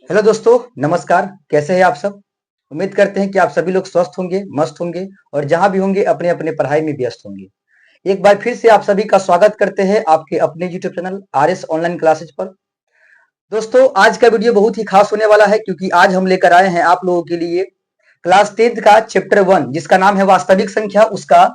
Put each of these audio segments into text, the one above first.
Hello दोस्तों, नमस्कार। कैसे हैं आप सब? उम्मीद करते हैं कि आप सभी लोग स्वस्थ होंगे, मस्त होंगे और जहां भी होंगे अपने अपने पढ़ाई में व्यस्त होंगे। एक बार फिर से आप सभी का स्वागत करते हैं आपके अपने YouTube channel RS online classes पर। दोस्तों, आज का वीडियो बहुत ही खास होने वाला है क्योंकि आज हम लेकर आए हैं आप लोगों के लिए क्लास 10th का चैप्टर 1 जिसका नाम है वास्तविक संख्या। उसका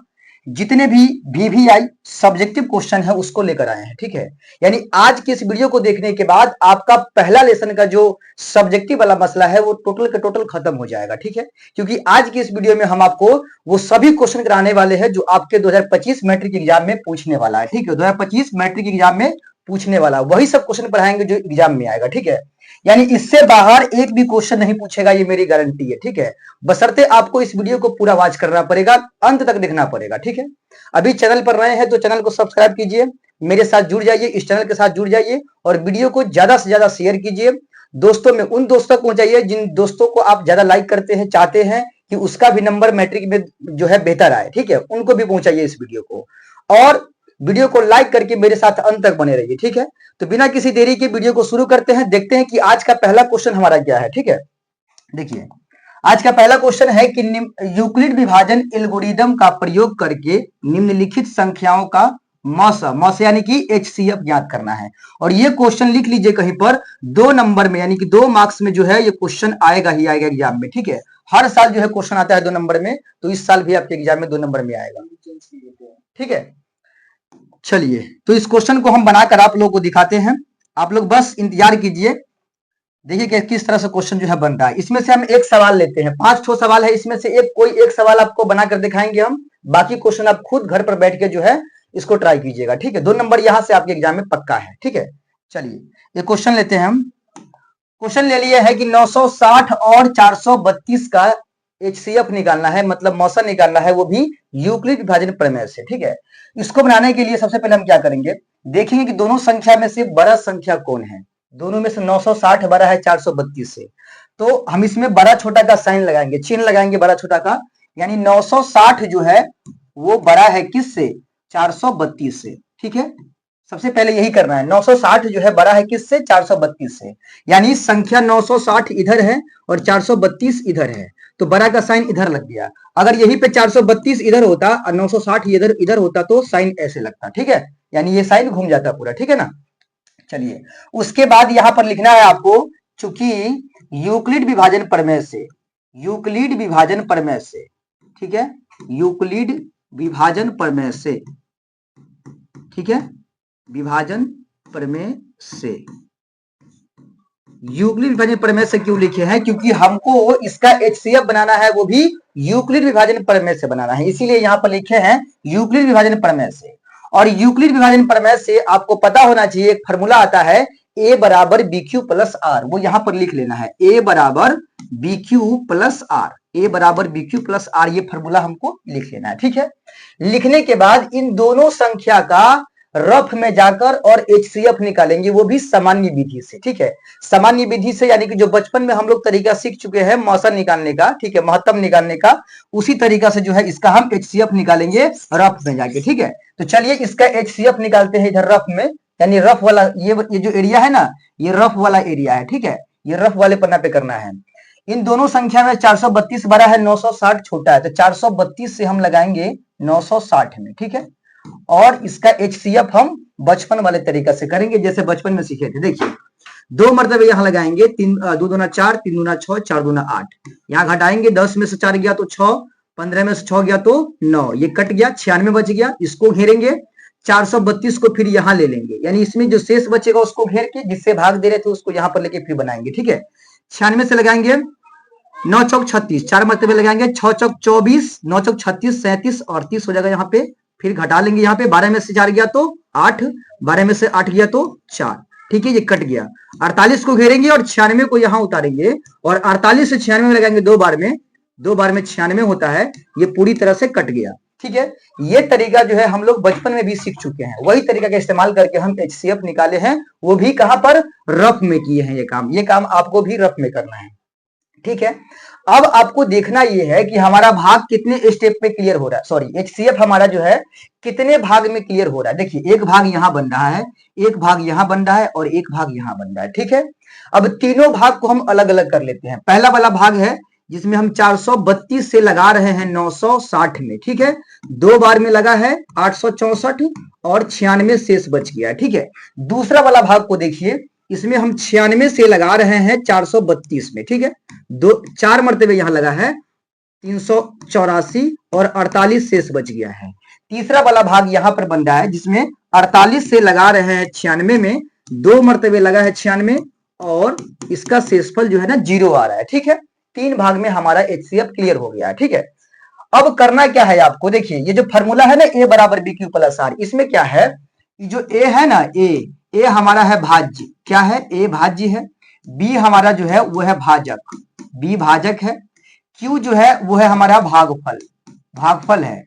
जितने भी वीवीआई सब्जेक्टिव क्वेश्चन है उसको लेकर आए हैं। ठीक है, यानी आज की इस वीडियो को देखने के बाद आपका पहला लेसन का जो सब्जेक्टिव वाला मसला है वो टोटल का टोटल खत्म हो जाएगा। ठीक है, क्योंकि आज की इस वीडियो में हम आपको वो सभी क्वेश्चन कराने वाले हैं जो आपके 2025 मैट्रिक एग्जाम में पूछने वाला है। ठीक है, 2025 मैट्रिक एग्जाम में पूछने वाला वही सब क्वेश्चन पढ़ाएंगे जो एग्जाम में आएगा। ठीक है, यानी इससे बाहर एक भी क्वेश्चन नहीं पूछेगा, ये मेरी गारंटी है। ठीक है, बशर्ते आपको इस वीडियो को पूरा वॉच करना पड़ेगा, अंत तक देखना पड़ेगा। ठीक है, अभी चैनल पर नए हैं तो चैनल को सब्सक्राइब कीजिए, मेरे साथ जुड़ जाइए, इस चैनल के साथ जुड़ जाइए और वीडियो को ज्यादा से ज्यादा शेयर कीजिए। दोस्तों में उन दोस्तों तक पहुंचाइए जिन दोस्तों को आप ज्यादा लाइक करते हैं, चाहते हैं कि उसका भी नंबर मैट्रिक में जो है बेहतर आए। ठीक है, उनको भी पहुंचाइए इस वीडियो को और वीडियो को लाइक करके मेरे साथ अंत तक बने रहिए। ठीक है, तो बिना किसी देरी के वीडियो को शुरू करते हैं, देखते हैं कि आज का पहला क्वेश्चन हमारा क्या है। ठीक है, देखिए आज का पहला क्वेश्चन है कि यूक्लिड विभाजन एल्गोरिदम का प्रयोग करके निम्नलिखित संख्याओं का मौसा यानी कि एचसीएफ ज्ञात करना है। और ये क्वेश्चन लिख लीजिए कहीं पर 2 नंबर में, यानी कि 2 मार्क्स में जो है ये क्वेश्चन आएगा ही आएगा एग्जाम में। ठीक है, हर साल जो है क्वेश्चन आता है 2 नंबर में, तो इस साल भी आपके एग्जाम में 2 नंबर में आएगा। ठीक है, चलिए तो इस क्वेश्चन को हम बनाकर आप लोगों को दिखाते हैं, आप लोग बस इंतजार कीजिए। देखिए कि किस तरह से क्वेश्चन जो है बन रहा है। इसमें से हम एक सवाल लेते हैं, 5 ठो सवाल है, इसमें से कोई एक सवाल आपको बनाकर दिखाएंगे हम, बाकी क्वेश्चन आप खुद घर पर बैठ के जो है इसको ट्राई कीजिएगा। ठीक है, 2 नंबर यहां से आपके एग्जाम में पक्का है। ठीक है, चलिए ये क्वेश्चन लेते हैं हम। क्वेश्चन ले लिया है कि 960 और 432 का एचसीएफ निकालना है, मतलब मौसा निकालना है, वो भी यूक्लिड विभाजन प्रमेय से। ठीक है, इसको बनाने के लिए सबसे पहले हम क्या करेंगे, देखेंगे कि दोनों संख्या में से बड़ा संख्या कौन है। दोनों में से 960 बड़ा है 432 से, तो हम इसमें बड़ा छोटा का साइन लगाएंगे, चिन्ह लगाएंगे बड़ा छोटा का, यानी 960 जो है वो बड़ा है किससे, 432 से। ठीक है, सबसे पहले यही करना है, 960 जो है बड़ा है किससे, 432 से, यानी संख्या 960 इधर है और 432 इधर है, तो बड़ा का साइन इधर लग गया। अगर यहीं पे 432 इधर होता और 960 इधर इधर होता तो साइन ऐसे लगता। ठीक है, यानी ये साइन घूम जाता पूरा। ठीक है ना, चलिए उसके बाद यहां पर लिखना है आपको, चूंकि यूक्लिड विभाजन प्रमेय से, यूक्लिड विभाजन प्रमेय से, ठीक है, यूक्लिड विभाजन प्रमेय से, ठीक है, विभाजन प्रमेय से, यूक्लिड विभाजन प्रमेय से क्यों लिखे हैं, क्योंकि हमको इसका एचसीएफ बनाना है, वो भी यूक्लिड विभाजन प्रमेय से बनाना है, इसीलिए यहां पर लिखे हैं यूक्लिड विभाजन प्रमेय से। और यूक्लिड विभाजन प्रमेय से आपको पता होना चाहिए, एक फॉर्मूला आता है ए बराबर बी क्यू प्लस आर, वो यहां पर लिख लेना है, ए बराबर बी क्यू प्लस आर, ए बराबर बी क्यू प्लस आर, ये फॉर्मूला हमको लिख लेना है। ठीक है, लिखने के बाद इन दोनों संख्या का रफ में जाकर और एचसीएफ निकालेंगे, वो भी सामान्य विधि से। ठीक है, सामान्य विधि से यानी कि जो बचपन में हम लोग तरीका सीख चुके हैं मौसा निकालने का, ठीक है, महत्तम निकालने का, उसी तरीका से जो है इसका हम एचसीएफ निकालेंगे रफ में जाके। ठीक है, तो चलिए इसका एचसीएफ निकालते हैं इधर रफ में, यानी रफ वाला ये जो एरिया है ना, ये रफ वाला एरिया है। ठीक है, ये रफ वाले पन्ना पे करना है। इन दोनों संख्या में 432 बड़ा है, 960 छोटा है, तो 432 से हम लगाएंगे 960 में। ठीक है, और इसका एचसीएफ हम बचपन वाले तरीका से करेंगे, जैसे बचपन में सीखे थे। देखिए 2 मरतबे यहां लगाएंगे, 2 दूना 4, 3 दूना 6, 4 दूना 8, यहां घटाएंगे, 10 में से 4 गया तो 6, 15 में से 6 गया तो 9, ये कट गया, 96 बच गया, इसको घेरेंगे, 432 को फिर यहां ले लेंगे, यानी इसमें जो शेष बचेगा उसको घेर के जिससे भाग दे रहे थे उसको यहां पर लेके फिर बनाएंगे। ठीक है, 96 से लगाएंगे 9 चौक 36, 4 मरतबे लगाएंगे, 6 चौक 24, 9 चौक 36, 37 और 30 हो जाएगा यहाँ पे, फिर घटा लेंगे, यहाँ पे 12 में से 4 गया तो 8, 12 में से 8 गया तो 4। ठीक है, ये कट गया, 48 को घेरेंगे और 96 को यहां उतारेंगे, और 48 से 96 में लगाएंगे 2 बार में, 2 बार में 96 होता है, ये पूरी तरह से कट गया। ठीक है, ये तरीका जो है हम लोग बचपन में भी सीख चुके हैं, वही तरीका का इस्तेमाल करके हम एचसीएफ निकाले हैं, वो भी कहां पर, रफ में किए हैं। ये काम आपको भी रफ में करना है। ठीक है, अब आपको देखना यह है कि हमारा भाग कितने स्टेप में क्लियर हो रहा है, सॉरी एचसीएफ हमारा जो है कितने भाग में क्लियर हो रहा है। देखिए एक भाग यहां बन रहा है, एक भाग यहां बन रहा है और एक भाग यहां बन रहा है, ठीक है। अब तीनों भाग को हम अलग अलग कर लेते हैं। पहला वाला भाग है जिसमें हम 432 से लगा रहे हैं 960 में, ठीक है। 2 बार में लगा है 864 और 96 शेष बच गया, ठीक है। दूसरा वाला भाग को देखिए, इसमें हम 96 से लगा रहे हैं 432 में, ठीक है। 4 मरतबे यहां लगा है 384 और 48 शेष बच गया है। तीसरा वाला भाग यहां पर बन रहा है जिसमें 48 से लगा रहे हैं 96 में, 2 मरतबे लगा है 96 और इसका शेषफल जो है ना 0 आ रहा है, ठीक है। 3 भाग में हमारा एचसीएफ क्लियर हो गया है, ठीक है। अब करना क्या है आपको, देखिए ये जो फॉर्मूला है ना ए बराबर बी क्यू प्लस आर, इसमें क्या है, जो ए है ना ए हमारा है भाज्य, क्या है ए भाज्य है, बी हमारा जो है वो है भाजक, बी भाजक है, क्यू जो है वो है हमारा भागफल, भागफल है,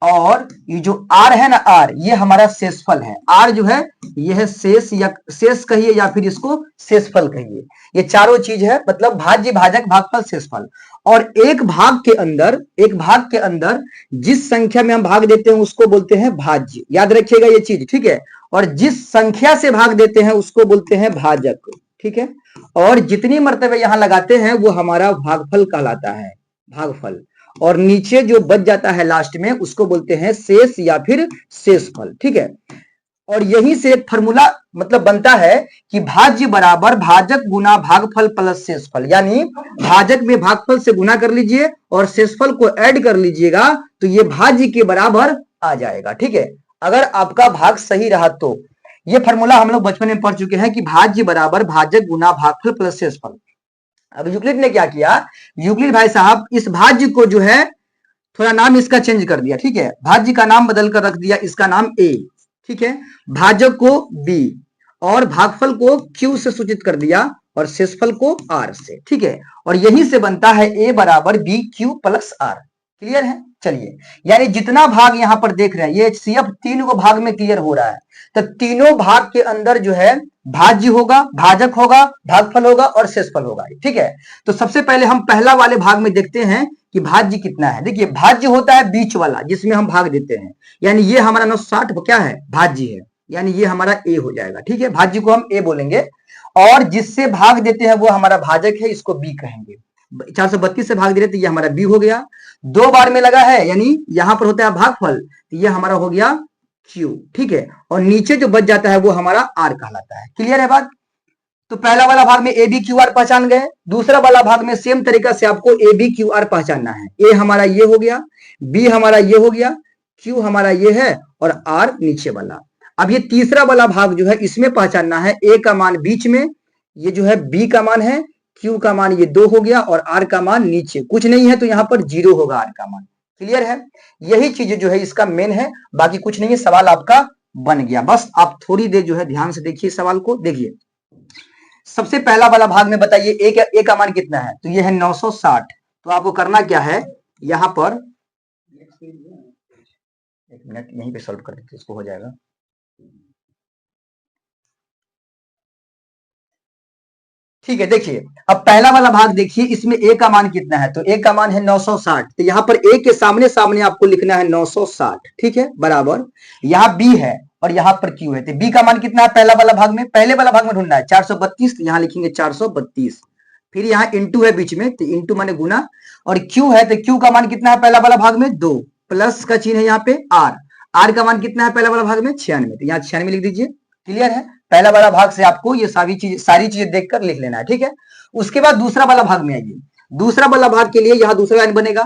और ये जो आर है ना आर ये हमारा शेषफल है। आर जो है ये है शेष या शेष कहिए या फिर इसको शेषफल कहिए। ये चारों चीज है, मतलब भाज्य भाजक भागफल शेषफल। और एक भाग के अंदर जिस संख्या में हम भाग देते हैं उसको बोलते हैं भाज्य, याद रखिएगा ये चीज, ठीक है। और जिस संख्या से भाग देते हैं उसको बोलते हैं भाजक, ठीक है। और जितनी मर्तबे यहां लगाते हैं वो हमारा भागफल कहलाता है, भागफल। और नीचे जो बच जाता है लास्ट में उसको बोलते हैं शेष या फिर शेषफल, ठीक है। और यहीं से एक फॉर्मूला मतलब बनता है कि भाज्य बराबर भाजक गुना भागफल प्लस शेषफल, यानी भाजक में भागफल से गुना कर लीजिए और शेषफल को ऐड कर लीजिएगा तो ये भाज्य के बराबर आ जाएगा, ठीक है। अगर आपका भाग सही रहा तो ये फॉर्मूला हम लोग बचपन में पढ़ चुके हैं कि भाज्य बराबर भाजक गुना भागफल प्लस शेषफल। अब यूक्लिड ने क्या किया, यूक्लिड भाई साहब इस भाज्य को जो है थोड़ा नाम इसका चेंज कर दिया, ठीक है। भाज्य का नाम बदल कर रख दिया इसका नाम ए, ठीक है। भाजक को बी और भागफल को क्यू से सूचित कर दिया और शेषफल को आर से, ठीक है। और यहीं से बनता है ए बराबर B Q plus R. Clear है, चलिए। यानी जितना भाग यहां पर देख रहे हैं ये एचसीएफ 3 को भाग में क्लियर हो रहा है, तो तीनों भाग के अंदर जो है भाज्य होगा, भाजक होगा, भागफल होगा और शेषफल होगा, ठीक है। तो सबसे पहले हम पहला वाले भाग में देखते हैं कि भाज्य कितना है। देखिए भाज्य होता है बीच वाला जिसमें हम भाग देते हैं, यानी ये हमारा 960 क्या है, भाज्य है, यानी ये हमारा ए हो जाएगा, ठीक है। भाज्य को हम ए बोलेंगे और जिससे भाग देते हैं वो हमारा भाजक है, इसको बी कहेंगे। 432 से भाग दे रहे तो ये हमारा बी हो गया। 2 बार में लगा है यानी यहां पर होता है भागफल, तो ये हमारा हो गया क्यू, ठीक है। और नीचे जो बच जाता है वो हमारा आर कहलाता है। क्लियर है बात। तो पहला वाला भाग में ए बी क्यू आर पहचान गए। दूसरा वाला भाग में सेम तरीका से आपको ए बी क्यू आर पहचानना है। ए हमारा ये हो गया, बी हमारा ये हो गया, क्यू हमारा ये है और आर नीचे वाला। अब ये तीसरा वाला भाग जो है इसमें पहचानना है ए का मान बीच में, ये जो है बी का मान है, क्यू का मान ये 2 हो गया और आर का मान नीचे कुछ नहीं है तो यहाँ पर 0 होगा आर का मान। क्लियर है, यही चीज जो है इसका मेन है, बाकी कुछ नहीं है। सवाल आपका बन गया, बस आप थोड़ी देर जो है ध्यान से देखिए सवाल को। देखिए सबसे पहला वाला भाग में बताइए ए का मान कितना है, तो ये है 960। तो आपको करना क्या है, यहां पर 1 मिनट यहीं पे सॉल्व कर देते इसको, हो जाएगा। ठीक है, देखिए अब पहला वाला भाग देखिए, इसमें ए का मान कितना है, तो ए का मान है 960। तो यहाँ पर ए के सामने सामने आपको लिखना है 960, ठीक है, बराबर यहाँ बी है और यहाँ पर क्यू है। तो बी का मान कितना है पहला वाला भाग में, पहले वाला भाग में ढूंढना है 432, तो यहाँ लिखेंगे 432। फिर यहाँ इंटू है बीच में, तो इंटू माने गुना, और क्यू है तो क्यू का मान कितना है पहला वाला भाग में 2, प्लस का चिन्ह है यहाँ पे आर। आर का मान कितना है पहला वाला भाग में 96, तो यहाँ 96 लिख दीजिए। क्लियर है, पहला वाला भाग से आपको ये सारी चीजें देखकर लिख लेना है, ठीक है। उसके बाद दूसरा वाला भाग में आइए। दूसरा वाला भाग के लिए यहाँ दूसरा लाइन बनेगा।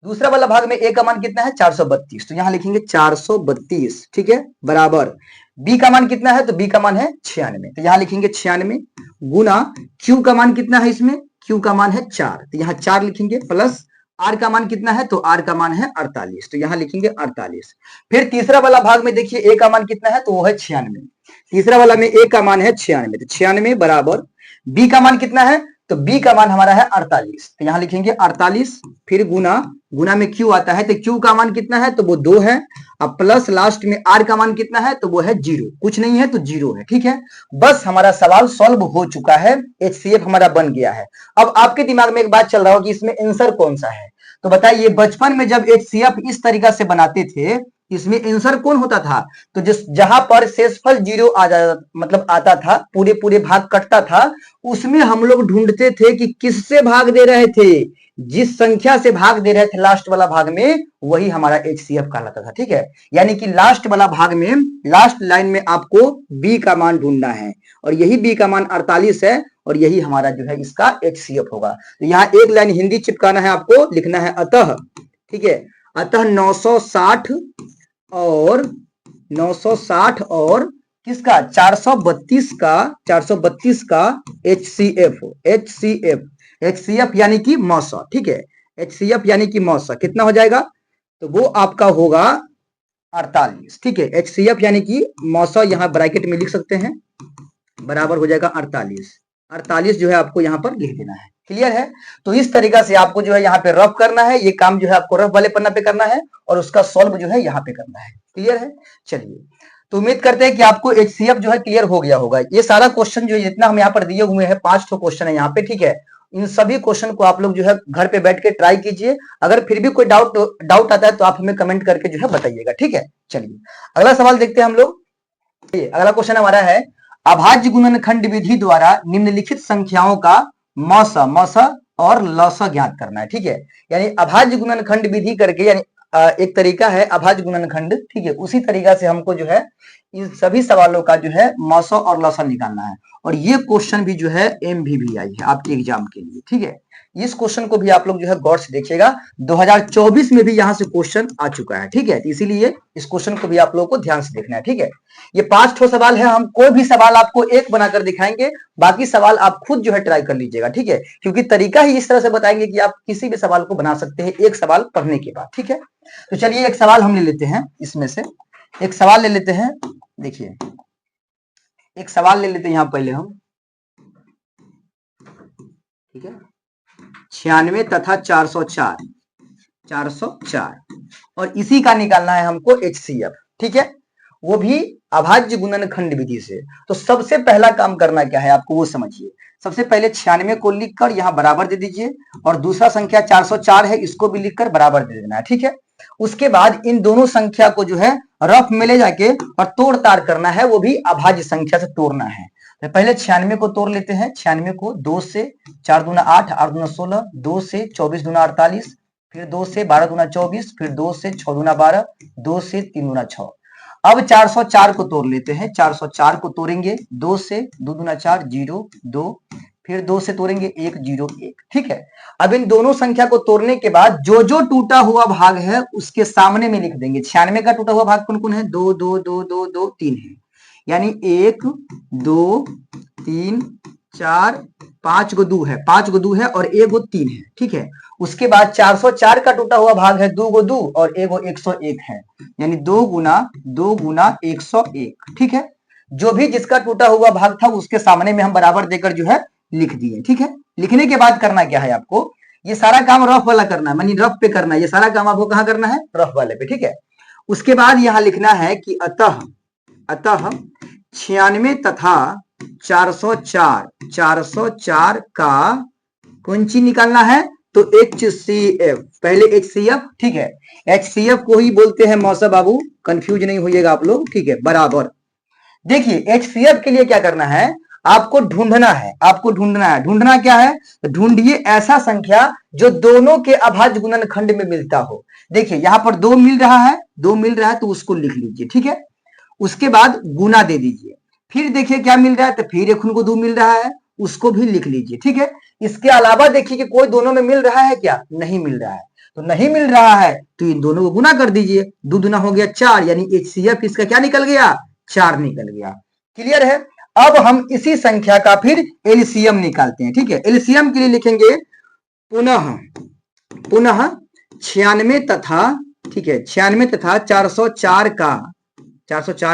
दूसरा वाला भाग में ए का मान कितना है 432, तो यहाँ लिखेंगे 432, ठीक है, बराबर बी का मान कितना है, तो बी का मान है 96, तो यहाँ लिखेंगे 96 गुना क्यू का मान कितना है, इसमें क्यू का मान है 4, तो यहाँ 4 लिखेंगे, प्लस आर का मान कितना है, तो आर का मान है 48, तो यहाँ लिखेंगे 48। फिर तीसरा वाला भाग में देखिए ए का मान कितना है, तो वो है 96। तीसरा वाला में ए का मान है 96, तो 96 बराबर बी का मान कितना है, तो बी का मान हमारा है 48, तो यहाँ लिखेंगे 48। फिर गुना, गुना में क्यू आता है, तो क्यू का मान कितना है, तो वो 2 है। अब प्लस लास्ट में आर का मान कितना है, तो वो है 0, कुछ नहीं है तो 0 है। ठीक है, बस हमारा सवाल सॉल्व हो चुका है, HCF हमारा बन गया है। अब आपके दिमाग में एक बात चल रहा हो कि इसमें आंसर कौन सा है, तो बताइए बचपन में जब HCF इस तरीका से बनाते थे, इसमें आंसर कौन होता था, तो जिस जहां पर शेषफल 0 आ जाता, मतलब आता था, पूरे पूरे भाग कटता था, उसमें हम लोग ढूंढते थे कि किससे भाग दे रहे थे, जिस संख्या से भाग दे रहे थे लास्ट वाला भाग में, वही हमारा HCF कहलाता था। ठीक है, यानी कि लास्ट वाला भाग में, लास्ट लाइन में आपको B का मान ढूंढना है, और यही B का मान 48 है, और यही हमारा जो है इसका HCF होगा। तो यहाँ एक लाइन हिंदी चिपकाना है आपको, लिखना है अतः, ठीक है, अतः 960 और 960 और किसका 432 का HCF यानी कि मौसा। ठीक है, HCF यानी कि मौसा कितना हो जाएगा, तो वो आपका होगा 48। ठीक है, HCF यानी कि मौसा यहाँ ब्रैकेट में लिख सकते हैं, बराबर हो जाएगा 48 जो है आपको यहाँ पर लिख देना है। क्लियर है, तो इस तरीका से आपको जो है यहाँ पे रफ करना है, ये काम जो है आपको रफ वाले पन्ना पे करना है, और उसका सॉल्व जो है यहाँ पे करना है। क्लियर है, चलिए, तो उम्मीद करते हैं कि आपको HCF जो है क्लियर हो गया होगा। ये सारा क्वेश्चन जो जितना हम यहाँ पर दिए हुए हैं, 5 क्वेश्चन है यहाँ पे। ठीक है, इन सभी क्वेश्चन को आप लोग जो है घर पे बैठ के ट्राई कीजिए, अगर फिर भी कोई डाउट आता है तो आप हमें कमेंट करके जो है बताइएगा। ठीक है, चलिए अगला सवाल देखते हैं हम लोग। अगला क्वेश्चन हमारा है, अभाज्य गुणनखंड विधि द्वारा निम्नलिखित संख्याओं का मौसा और लौसा ज्ञात करना है। ठीक है, यानी अभाज्य गुणनखंड विधि करके, यानी एक तरीका है अभाज्य गुणनखंड, ठीक है, उसी तरीका से हमको जो है इन सभी सवालों का जो है मौसा और लौसा निकालना है। और ये क्वेश्चन भी जो है MVVI है आपके एग्जाम के लिए। ठीक है, इस क्वेश्चन को भी आप लोग जो है गौर से देखिएगा, 2024 में भी यहाँ से क्वेश्चन आ चुका है। ठीक है, तो इसीलिए इस क्वेश्चन को भी आप लोगों को ध्यान से देखना है। ठीक है, ये 5 सवाल है, हम कोई भी सवाल आपको एक बनाकर दिखाएंगे, बाकी सवाल आप खुद जो है ट्राई कर लीजिएगा। ठीक है, क्योंकि तरीका ही इस तरह से बताएंगे कि आप किसी भी सवाल को बना सकते हैं एक सवाल पढ़ने के बाद। ठीक है, तो चलिए एक सवाल हम ले लेते हैं, इसमें से एक सवाल ले लेते हैं। देखिए एक सवाल ले लेते हैं यहाँ पहले हम, ठीक है, 96 तथा 404 और इसी का निकालना है हमको HCF। ठीक है, वो भी अभाज्य गुणनखंड विधि से। तो सबसे पहला काम करना क्या है आपको वो समझिए। सबसे पहले 96 को लिखकर यहाँ बराबर दे दीजिए, और दूसरा संख्या 404 है, इसको भी लिखकर बराबर दे देना है। ठीक है, उसके बाद इन दोनों संख्या को जो है रफ में ले जाके और तोड़ ताड़ करना है, वो भी अभाज्य संख्या से तोड़ना है। तो पहले 96 को तोड़ लेते हैं। 96 को 2 से 4 दूना 8, 8 दूना 16, 2 से 24 दूना 48, फिर 2 से 12 दूना 24, फिर 2 से 6 दूना 12, 2 से 3 दूना 6। अब 404 को तोड़ लेते हैं। 404 को तोड़ेंगे 2 से, 2 दूना 4, 0 2, फिर 2 से तोड़ेंगे 1 0 1। ठीक है, अब इन दोनों संख्या को तोड़ने के बाद जो जो टूटा हुआ भाग है उसके सामने में लिख देंगे। 96 का टूटा हुआ भाग कौन कौन है, 2 2 2 2 2 3 है, यानी 1 2 3 4 5 गो 2 है, 5 गो 2 है और 1 गो 3 है। ठीक है, उसके बाद 404 का टूटा हुआ भाग है 2 गो 2 और 1 गो 101 है, यानी 2 गुना 101। ठीक है, जो भी जिसका टूटा हुआ भाग था उसके सामने में हम बराबर देकर जो है लिख दिए। ठीक है, लिखने के बाद करना क्या है आपको, ये सारा काम रफ वाला करना है, मानी रफ पे करना है, ये सारा काम आपको कहां करना है, रफ वाले पे। ठीक है, उसके बाद यहां लिखना है कि अतः 96 तथा 404 का कौन चीज निकालना है, तो HCF, पहले HCF। ठीक है, HCF को ही बोलते हैं मौसा बाबू, कंफ्यूज नहीं होइएगा आप लोग। ठीक है, बराबर। देखिए HCF के लिए क्या करना है, आपको ढूंढना है, ढूंढना क्या है, ढूंढिए ऐसा संख्या जो दोनों के अभाज्य गुणनखंड में मिलता हो। देखिए यहाँ पर 2 मिल रहा है, तो उसको लिख लीजिए। ठीक है, उसके बाद गुना दे दीजिए, फिर देखिए क्या मिल रहा है, तो फिर एक उनको 2 मिल रहा है, उसको भी लिख लीजिए। ठीक है, इसके अलावा देखिए कि कोई दोनों में मिल रहा है क्या, नहीं मिल रहा है, तो नहीं मिल रहा है तो इन दोनों को गुना कर दीजिए, 2 दूना हो गया 4, यानी HCF इसका क्या निकल गया, 4 निकल गया। क्लियर है, अब हम इसी संख्या का फिर LCM निकालते हैं। ठीक है, LCM के लिए लिखेंगे पुनः 96 तथा, ठीक है, 96 तथा 404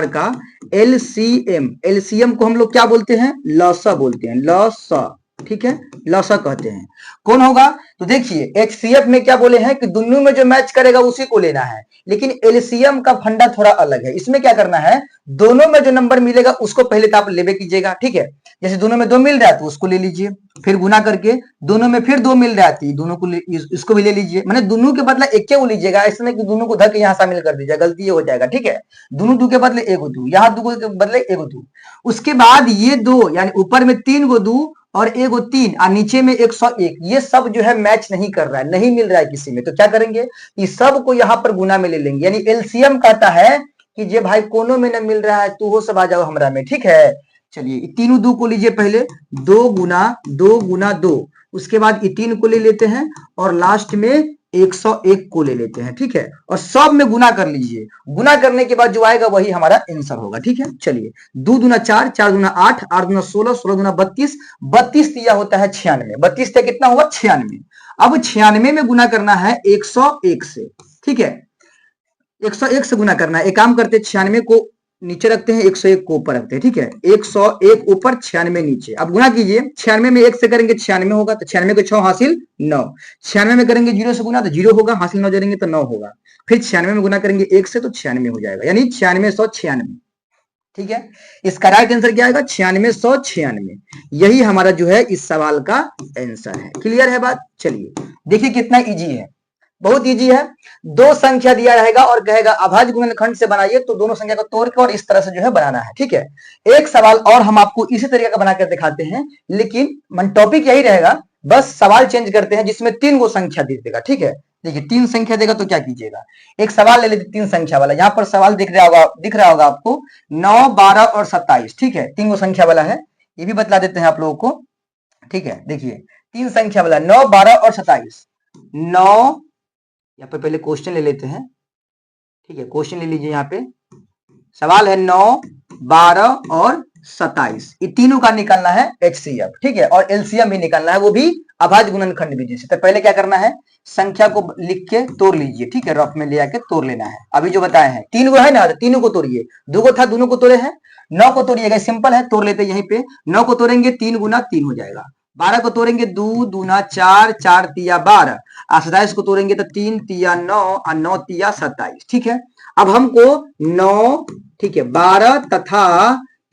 का LCM को हम लोग क्या बोलते हैं, लौसा बोलते हैं, लौसा। ठीक है, लौसा कहते हैं। कौन होगा? तो देखिए HCF में क्या बोले हैं कि दोनों में जो मैच करेगा उसी को लेना है, लेकिन एलसीएम का फंडा थोड़ा अलग है। इसमें क्या करना है, दोनों में जो नंबर मिलेगा उसको पहले तो आप लेवे कीजिएगा, ठीक है। जैसे दोनों में 2 मिल रहा है तो उसको ले लीजिए, फिर गुना करके दोनों में फिर 2 मिल रहा है दोनों को इसको भी ले लीजिए। माने दोनों के बदला एक को लीजिएगा, ऐसे नहीं कि दोनों को धक्के यहाँ शामिल कर दीजिएगा, गलती ये हो जाएगा, ठीक है। दोनों 2 के बदले 1 2, यहाँ 2 के बदले 1 2। उसके बाद ये 2 यानी ऊपर में 3 को 2 और 1 को 3 और नीचे में 101, ये सब जो है मैच नहीं कर रहा है, नहीं मिल रहा है किसी में, तो क्या करेंगे, इस सब को यहाँ पर गुना में ले लेंगे। यानी एलसीएम कहता है कि जे भाई कोनों में न मिल रहा है तू हो सब आ जाओ हमरा में, ठीक है। चलिए तीनों 2 को लीजिए, पहले 2 गुना 2, उसके बाद ये 3 को ले लेते हैं और लास्ट में 101 को ले लेते हैं, ठीक है। और सब में गुना कर लीजिए, गुना करने के बाद जो आएगा वही हमारा आंसर होगा, ठीक है। चलिए 2 दूना 4, 4 दूना 8, 8 दूना 16, 16 दूना 32, 32 दिया होता है 96, 32 से कितना हुआ 96। अब 96 में गुना करना है 101 से, ठीक है, 101 से गुना करना है। एक काम करते हैं, 96 को नीचे रखते हैं, 101 को ऊपर रखते हैं, ठीक है। 101 ऊपर 96 नीचे। अब गुना कीजिए, 96 में 1 से करेंगे 96 होगा, तो 96 को 6 हासिल 9। 96 में करेंगे 0 से गुना तो 0 होगा, हासिल 9 जोड़ेंगे तो 9 होगा। फिर 96 में गुना करेंगे 1 से तो 96 हो जाएगा, यानी 9696, ठीक है। इसका राइट आंसर क्या आएगा, 9696। यही हमारा जो है इस सवाल का आंसर है। क्लियर है बात? चलिए देखिए कितना इजी है, बहुत इजी है। 2 संख्या दिया रहेगा और कहेगा अभाज्य गुणनखंड से बनाइए, तो दोनों संख्या को तोड़ के और इस तरह से जो है बनाना है, ठीक है। एक सवाल और हम आपको इसी तरीके का बनाकर दिखाते हैं, लेकिन टॉपिक यही रहेगा, बस सवाल चेंज करते हैं जिसमें 3 गो संख्या दे देगा, ठीक है। देखिए 3 संख्या देगा तो क्या कीजिएगा, एक सवाल ले लेते 3 संख्या वाला। यहाँ पर सवाल दिख रहा होगा आपको 9, 12 और 27, ठीक है, 3 गो संख्या वाला है, ये भी बतला देते हैं आप लोगों को, ठीक है। देखिए 3 संख्या वाला 9, 12 और 27। 9, यहाँ पे पहले क्वेश्चन ले लेते हैं, ठीक है, क्वेश्चन ले लीजिए। यहाँ पे सवाल है 9, 12 और 27, ये तीनों का निकालना है HCF, ठीक है, और LCM भी निकालना है, वो भी अभाज्य गुणनखंड विधि से। तो पहले क्या करना है, संख्या को लिख के तोड़ लीजिए, ठीक है, रफ में ले आके तोड़ लेना है। अभी जो बताए हैं 3 गो है ना, तो तीनों को तोड़िए, 2 गो था दोनों को तोड़े हैं, 9 को तोड़िएगा, सिंपल है, तोड़ लेते यहीं पे। 9 को तोड़ेंगे 3 गुना 3 हो जाएगा। 12 को तोड़ेंगे 2 दूना 4, 4 तिया 12, और 27 को तोड़ेंगे तो 3 तिया 9 और 9 तिया 27, ठीक है। अब हमको 9, ठीक है, 12 तथा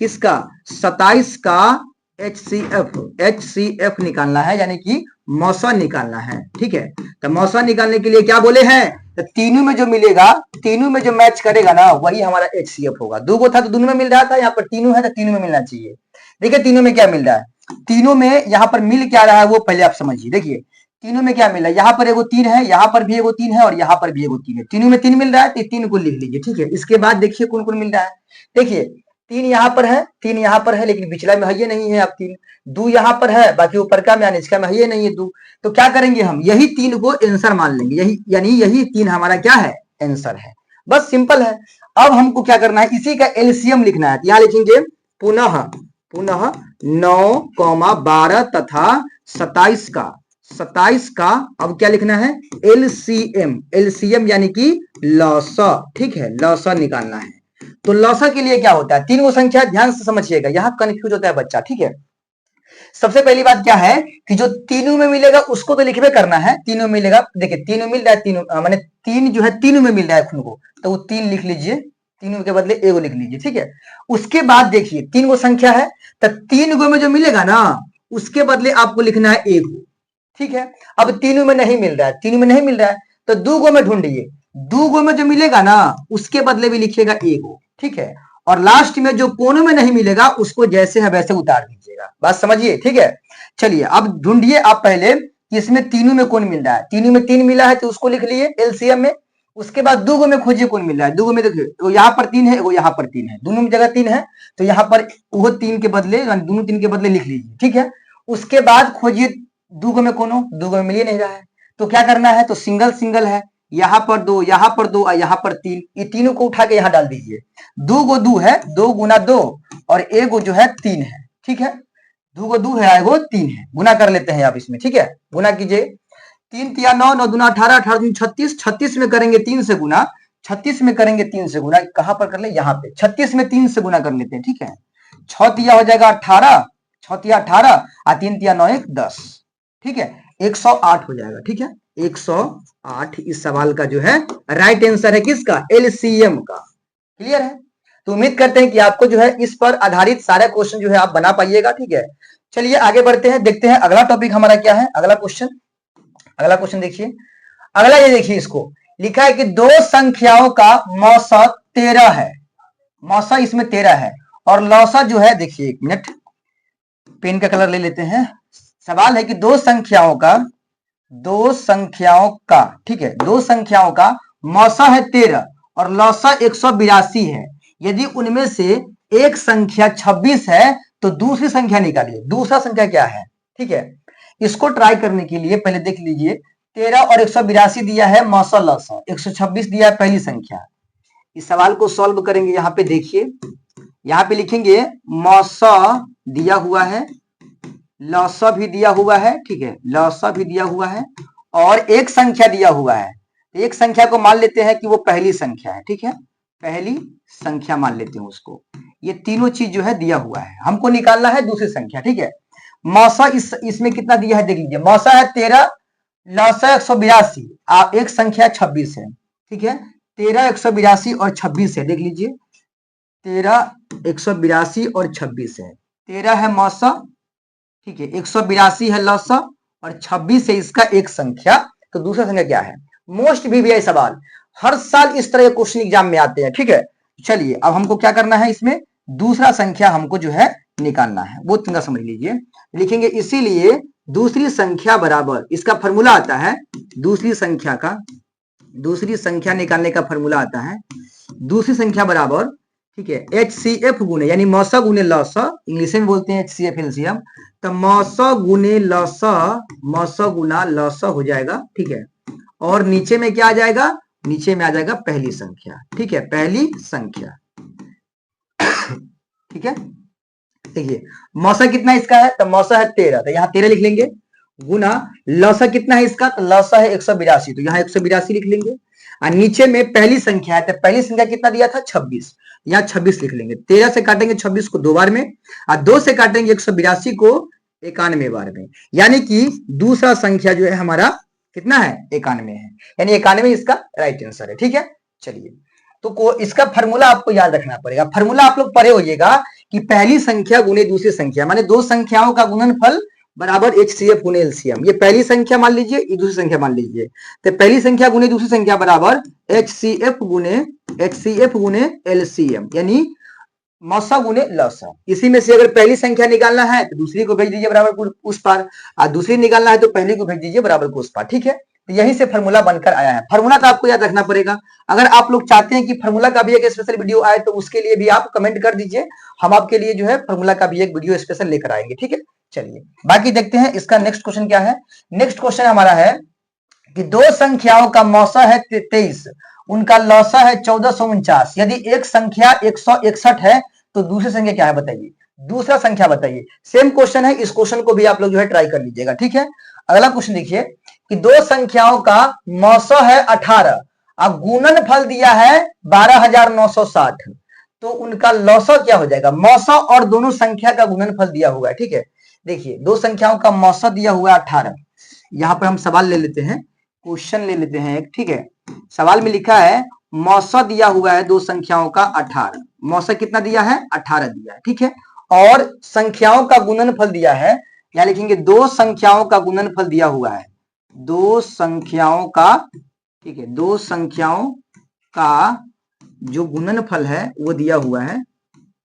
किसका 27 का HCF निकालना है, यानी कि मौसा निकालना है, ठीक है। तो मौसा निकालने के लिए क्या बोले हैं, तो तीनों में जो मिलेगा, तीनों में जो मैच करेगा ना वही हमारा HCF होगा। 2 गो था तो दोनों में मिल रहा था, यहाँ पर तीनों है तो तीनों में मिलना चाहिए। देखिए तीनों में क्या मिल रहा है, तीनों में यहाँ पर मिल क्या रहा है वो पहले आप समझिए। देखिए तीनों में क्या मिल रहा है, यहाँ पर एगो 3 है, यहाँ पर भी एगो 3 है और यहाँ पर भी एगो 3 है, तीनों में 3 मिल रहा है, तो 3 को लिख लीजिए, ठीक है। इसके बाद देखिए कौन कौन मिल रहा है, देखिए 3 यहाँ पर है, 3 यहाँ पर है, लेकिन पिछला में है ये नहीं है, अब 3 2 यहाँ पर है, बाकी ऊपर का में इसका में है ये नहीं है 2, तो क्या करेंगे हम, यही 3 को आंसर मान लेंगे, यही यानी यही 3 हमारा क्या है, आंसर है, बस सिंपल है। अब हमको क्या करना है, इसी का एलसीएम लिखना है, यहाँ लिखेंगे पुनः 9, 12 तथा 27 का अब क्या लिखना है, एलसीएम यानी कि लौसा, ठीक है, लौसा निकालना है। तो लौसा के लिए क्या होता है, 3 गो संख्या, ध्यान से समझिएगा, यहां कंफ्यूज होता है बच्चा, ठीक है। सबसे पहली बात क्या है कि जो तीनों में मिलेगा उसको तो लिखबे करना है, तीनों में मिलेगा, देखिए तीनों मिल रहा है, तीनों माने 3 जो है तीनों में मिल रहा है को, तो वो 3 लिख लीजिए, तीनों के बदले एगो लिख लीजिए, ठीक है। उसके बाद देखिए 3 गो संख्या है, तो 3 गो में जो मिलेगा ना उसके बदले आपको लिखना है एगो, ठीक है। अब तीनों में नहीं मिल रहा है, तीनों में नहीं मिल रहा है तो 2 गो में ढूंढिए, 2 गो में जो मिलेगा ना उसके बदले भी लिखिएगा एगो, ठीक है। और लास्ट में जो कोनों में नहीं मिलेगा उसको जैसे है वैसे उतार दीजिएगा, बात समझिए, ठीक है। चलिए अब ढूंढिए आप पहले कि इसमें तीनों में कौन मिल रहा है, तीनों में 3 मिला है तो उसको लिख लिए एलसीएम में। उसके बाद 2 गो में खोजिए कौन मिल रहा है, 2 गो में देखिए तो यहाँ पर 3 है, वो यहाँ पर 3 है, दोनों में जगह 3 है, तो यहाँ पर वो 3 के बदले दोनों 3 के बदले लिख लीजिए, ठीक है। उसके बाद खोजिए 2 गो में कोनो, 2 गो में मिल ही नहीं रहा है, तो क्या करना है, तो सिंगल सिंगल है, यहाँ पर 2, यहाँ पर 2 और यहाँ पर 3, ये तीनों को उठा के यहाँ डाल दीजिए। 2 गो 2 है, 2 गुना 2 और एगो जो है 3 है, ठीक है। 2 गो 2 है, एगो 3 है, गुना कर लेते हैं आप इसमें, ठीक है। गुना कीजिए, 3 तिया 9, 9 दूना 18, 18 दूनी 36, 36 में करेंगे 3 से गुना, 36 में करेंगे 3 से गुना, कहां पर कर ले, यहाँ पे 36 में 3 से गुना कर लेते हैं, ठीक है। 6 तिया हो जाएगा 18, 6 तिया 18 और 3 तिया 9 1 10, ठीक है 108 हो जाएगा, ठीक है 108 इस सवाल का जो है राइट आंसर है किसका, एलसीएम का। क्लियर है? तो उम्मीद करते हैं कि आपको जो है इस पर आधारित सारे क्वेश्चन जो है आप बना पाइएगा, ठीक है। चलिए आगे बढ़ते हैं, देखते हैं अगला टॉपिक हमारा क्या है। अगला क्वेश्चन देखिए, अगला ये देखिए, इसको लिखा है कि दो संख्याओं का मौसा 13 है, मौसा इसमें 13 है और लौसा जो है, देखिए एक मिनट पेन का कलर ले लेते हैं। सवाल है कि दो संख्याओं का ठीक है, दो संख्याओं का मौसा है 13 और लौसा 182 है। यदि उनमें से एक संख्या 26 है तो दूसरी संख्या निकालिए। दूसरा संख्या क्या है, ठीक है। इसको ट्राई करने के लिए पहले देख लीजिए, 13 और 182 दिया है मौसा लौसा, 126 दिया है पहली संख्या। इस सवाल को सॉल्व करेंगे। यहाँ पे देखिए, यहाँ पे लिखेंगे मौसा दिया हुआ है, लौसा भी दिया हुआ है, ठीक है लौसा भी दिया हुआ है और एक संख्या दिया हुआ है। एक संख्या को मान लेते हैं कि वो पहली संख्या है, ठीक है पहली संख्या मान लेते हैं उसको। ये तीनों चीज जो है दिया हुआ है, हमको निकालना है दूसरी संख्या, ठीक है। मौसा इसमें कितना दिया है देख लीजिए, मौसा है 13, लौसा 182, एक संख्या 26 है, ठीक है 13 182 और 26 है, देख लीजिए 13 182 और 26 है। 13 है मौसा, ठीक है 182 है लौसा और 26 है इसका एक संख्या। तो दूसरा संख्या क्या है? मोस्ट वीवीआई सवाल, हर साल इस तरह के क्वेश्चन एग्जाम में आते हैं, ठीक है। चलिए अब हमको क्या करना है, इसमें दूसरा संख्या हमको जो है निकालना है, वो तुम समझ लीजिए। लिखेंगे इसीलिए दूसरी संख्या बराबर, इसका फॉर्मूला आता है दूसरी संख्या निकालने का फॉर्मूला आता है दूसरी संख्या बराबर, ठीक है HCF गुने, यानी मौसा गुने लौसा, इंग्लिश में बोलते हैं HCF एलसीएम। तो मौसा गुने लौसा, मौसा गुना लौसा हो जाएगा, ठीक है। और नीचे में क्या आ जाएगा, नीचे में आ जाएगा पहली संख्या, ठीक है पहली संख्या, ठीक है। देखिए मौसा कितना इसका है, तो मौसा है 13, तो यहाँ 13 लिख लेंगे, गुना लौसा कितना है इसका, तो लौसा है 182, तो यहाँ 182 लिख लेंगे। और नीचे में पहली संख्या है, तो पहली संख्या कितना दिया था 26, यहाँ 26 लिख लेंगे। 13 से काटेंगे 26 को 2 बार में और 2 से काटेंगे 182 को 91 बार में, यानी कि दूसरा संख्या जो है हमारा कितना है 91 है, यानी 91 इसका राइट आंसर है, ठीक है। चलिए तो इसका फॉर्मूला आपको याद रखना पड़ेगा। फॉर्मूला आप लोग पढ़े होइएगा कि पहली संख्या गुने दूसरी संख्या, माने दो संख्याओं का गुणनफल बराबर HCF गुने एलसीएम। ये पहली संख्या मान लीजिए, ये दूसरी संख्या मान लीजिए, तो पहली संख्या गुने दूसरी संख्या बराबर HCF गुने एलसीएम, यानी मौसा गुने लौसा। इसी में से अगर पहली संख्या निकालना है तो दूसरी को भेज दीजिए बराबर उस पार, और दूसरी निकालना है तो पहली को भेज दीजिए बराबर उस पार, ठीक है। तो यहीं से फॉर्मूला बनकर आया है। फॉर्मूला तो आपको याद रखना पड़ेगा। अगर आप लोग चाहते हैं कि फॉर्मूला का भी एक स्पेशल वीडियो आए तो उसके लिए भी आप कमेंट कर दीजिए, हम आपके लिए जो है फॉर्मूला का भी एक वीडियो स्पेशल लेकर आएंगे, ठीक है। चलिए बाकी देखते हैं इसका नेक्स्ट क्वेश्चन क्या है। नेक्स्ट क्वेश्चन हमारा है कि दो संख्याओं का मौसा है 23, उनका लौसा है 1449। यदि एक संख्या 161 है तो दूसरी संख्या क्या है बताइए, दूसरा संख्या बताइए। सेम क्वेश्चन है, इस क्वेश्चन को भी आप लोग जो है ट्राई कर लीजिएगा, ठीक है। अगला क्वेश्चन देखिए कि दो संख्याओं का मौसा है 18 और गुणनफल दिया है 12960, तो उनका लौसा क्या हो जाएगा। मौसा और दोनों संख्या का गुणनफल दिया हुआ है, ठीक है। देखिए दो संख्याओं का मौसा दिया हुआ है 18, यहां पर हम सवाल ले लेते हैं, क्वेश्चन ले लेते हैं एक, ठीक है। सवाल में लिखा है मौसा दिया हुआ है दो संख्याओं का 18, मौसा कितना दिया है 18 दिया है, ठीक है। और संख्याओं का गुणनफल दिया है, यहां लिखेंगे दो संख्याओं का गुणनफल दिया हुआ है, दो संख्याओं का, ठीक है दो संख्याओं का जो गुणनफल है वो दिया हुआ है,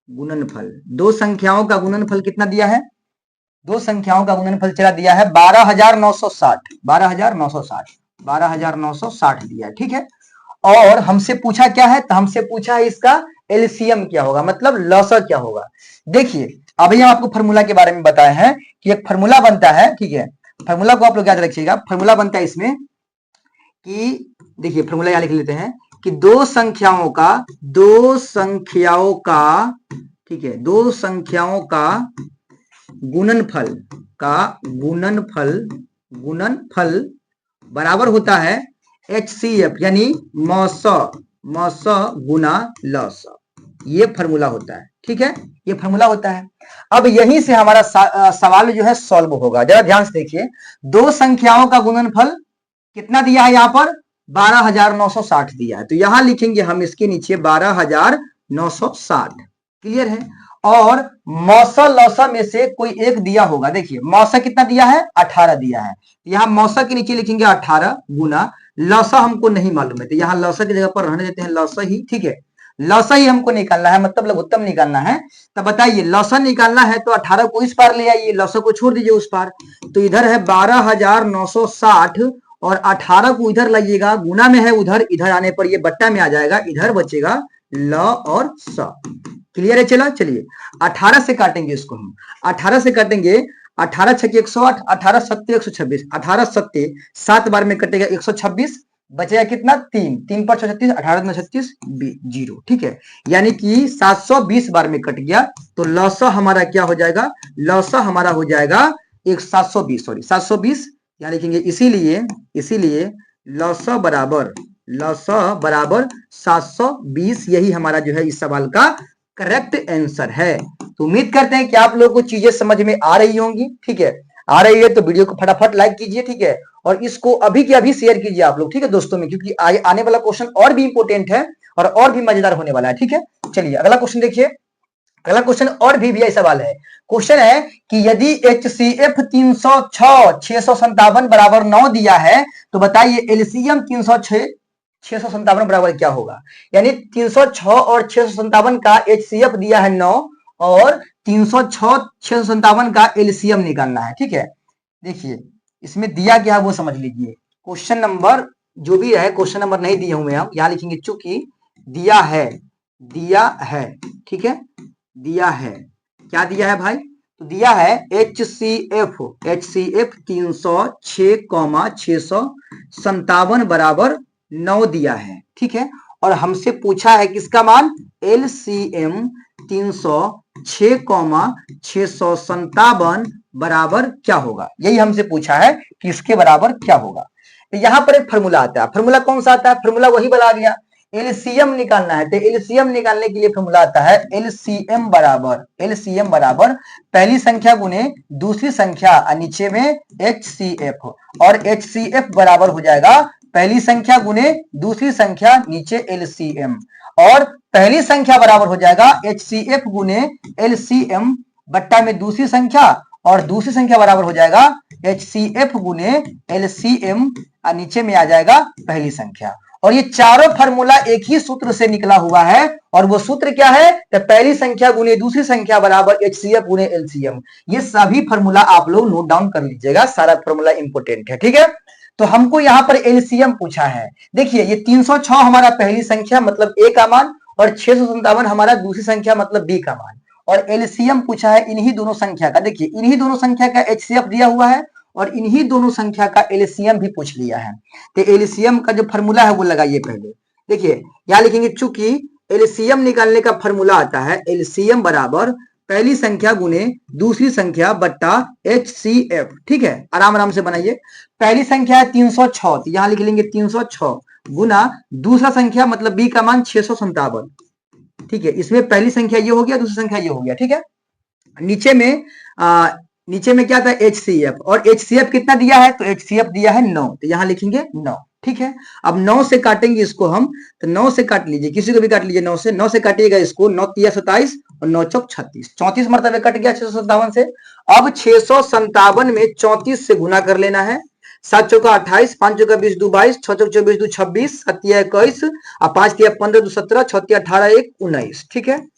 गुणनफल दो संख्याओं का गुणनफल कितना दिया है, दो संख्याओं का गुणनफल चला दिया है 12960, 12960 दिया है, ठीक है। और हमसे पूछा क्या है, तो हमसे पूछा है इसका एलसीएम क्या होगा, मतलब लौसा क्या होगा। देखिए अभी हम आपको फॉर्मूला के बारे में बताए हैं कि एक फॉर्मूला बनता है, ठीक है। फॉर्मूला को आप लोग याद रखिएगा। फॉर्मूला बनता है इसमें कि देखिए फॉर्मूला यहां लिख लेते हैं कि दो संख्याओं का, ठीक है दो संख्याओं का गुणनफल बराबर होता है HCF, यानी मौसा गुना लौसा, ये फॉर्मूला होता है, ठीक है, ये फॉर्मूला होता है। अब यहीं से हमारा सवाल जो है सॉल्व होगा। जरा ध्यान से देखिए, दो संख्याओं का गुणनफल कितना दिया है यहाँ पर 12,960 दिया है, तो यहां लिखेंगे हम इसके नीचे 12,960। क्लियर है। और मौसा लौसा में से कोई एक दिया होगा। देखिए मौसा कितना दिया है 18 दिया है, तो यहाँ मौसा के नीचे लिखेंगे 18 गुना लौसा हमको नहीं मालूम है, तो यहाँ लौसा की जगह पर रहने देते हैं लौसा ही। ठीक है, लौसा ही हमको निकालना है, मतलब लघुत्तम निकालना है। तो बताइए लौसा निकालना है तो 18 को इस पार ले आइए, लौसा को छोड़ दीजिए उस पार। तो इधर है 12,960 और 18 को इधर लाइएगा, गुना में है उधर, इधर आने पर ये बट्टा में आ जाएगा, इधर बचेगा ल और स। क्लियर है। चला चलिए 18 से काटेंगे इसको हम, 18 से काटेंगे, 18 छक्के 108, 18 सत्ते 126, 18 सत्ते 7 बार में कटेगा 126, बचेगा कितना 3, 3 पर 36, 18 36 0। ठीक है, यानी कि 720 बार में कट गया, तो लौसा हमारा क्या हो जाएगा, लौसा हमारा हो जाएगा 720, सॉरी 720 यहाँ लिखेंगे। इसीलिए लौसा बराबर 720, यही हमारा जो है इस सवाल का करेक्ट आंसर है। तो उम्मीद करते हैं कि आप लोगों को चीजें समझ में आ रही होंगी। ठीक है, आ रही है तो वीडियो को फटाफट लाइक कीजिए। ठीक है, और इसको अभी के अभी शेयर कीजिए आप लोग। ठीक है दोस्तों में, क्योंकि आने वाला क्वेश्चन और भी इंपोर्टेंट है और भी मजेदार होने वाला है। ठीक है, चलिए अगला क्वेश्चन देखिए। अगला क्वेश्चन और भी यही सवाल है। क्वेश्चन है कि यदि HCF 306 657 बराबर 9 दिया है, तो बताइए एलसीएम 306 657 बराबर क्या होगा। यानी 306 और 657 का HCF दिया है 9 और 306 657 का एलसीएम निकालना है। ठीक है, देखिए इसमें दिया क्या है वो समझ लीजिए। क्वेश्चन नंबर जो भी है, क्वेश्चन नंबर नहीं दिए हुए हम यहां लिखेंगे, चूंकि दिया है। ठीक है, दिया है, क्या दिया है भाई, तो दिया है HCF 306, 657 बराबर 9 दिया है। ठीक है, और हमसे पूछा है किसका मान, LCM 306, 657 बराबर क्या होगा, यही हमसे पूछा है कि इसके बराबर क्या होगा। तो यहाँ पर एक फॉर्मूला आता है। फॉर्मूला कौन सा आता है, फॉर्मूला वही बना गया, एलसीएम निकालना है। तो एलसीएम निकालने के लिए फॉर्मूला आता है एलसीएम बराबर पहली संख्या गुने दूसरी संख्या, नीचे में HCF, और HCF बराबर हो जाएगा पहली संख्या गुने दूसरी संख्या, नीचे LCM, और पहली संख्या बराबर हो जाएगा HCF गुने LCM बट्टा में दूसरी संख्या, और दूसरी संख्या बराबर हो जाएगा HCF गुने LCM, नीचे में आ जाएगा पहली संख्या। और ये चारों फार्मूला एक ही सूत्र से निकला हुआ है, और वो सूत्र क्या है, तो पहली संख्या गुने दूसरी संख्या बराबर HCF गुने LCM। ये सभी फार्मूला आप लोग नोट डाउन कर लीजिएगा, सारा फार्मूला इंपोर्टेंट है। ठीक है, तो हमको यहाँ पर LCM पूछा है। देखिए ये 306 हमारा पहली संख्या मतलब A का मान, और 657 हमारा दूसरी संख्या मतलब B का मान, और LCM पूछा है इन्हीं दोनों संख्या का। देखिए इन्हीं दोनों संख्या का HCF दिया हुआ है और इन्हीं दोनों संख्या का LCM भी पूछ लिया है। तो LCM का जो फॉर्मूला है वो लगाइए पहले। देखिए यहाँ लिखेंगे, चूंकि LCM निकालने का फॉर्मूला आता है LCM बराबर पहली संख्या गुने दूसरी संख्या बट्टा HCF। ठीक है, आराम आराम से बनाइए। पहली संख्या है 306, तो यहाँ लिख लेंगे 306 गुना दूसरा संख्या मतलब B का मान 657। ठीक है, इसमें पहली संख्या ये हो गया, दूसरी संख्या ये हो गया। ठीक है, नीचे में क्या था HCF, और HCF कितना दिया है, तो HCF दिया है 9, तो यहां लिखेंगे 9। ठीक है, अब 9 से काटेंगे इसको हम, तो 9 से काट लीजिए, किसी को भी काट लीजिए 9 से काटिएगा इसको, 9 तिया 27 और 9 चौक 36, 34 मरतबे कट गया 657 से। अब 657 में 34 से गुना कर लेना है, 7 चौका 28, 5 चौका 20 2 22, 6 चौक 24 2 26, 7 तिया 21 और 5 तिया 15 2 17, 6 तिया 18 1 19। ठीक है,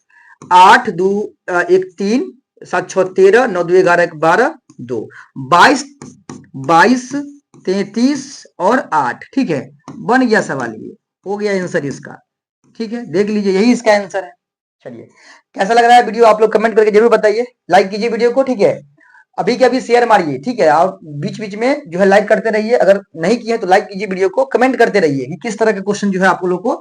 8 2 1 3, 7 6 13, 9 2 11 1 12 2 22 33 और 8। ठीक है, बन गया सवाल, ये हो गया आंसर इसका। ठीक है, देख लीजिए यही इसका आंसर है। चलिए कैसा लग रहा है वीडियो, आप लोग कमेंट करके जरूर बताइए, लाइक कीजिए वीडियो को। ठीक है, अभी के अभी शेयर मारिए। ठीक है, और बीच बीच में जो है लाइक करते रहिए, अगर नहीं किए तो लाइक कीजिए वीडियो को, कमेंट करते रहिए कि किस तरह के क्वेश्चन जो है आप लोगों को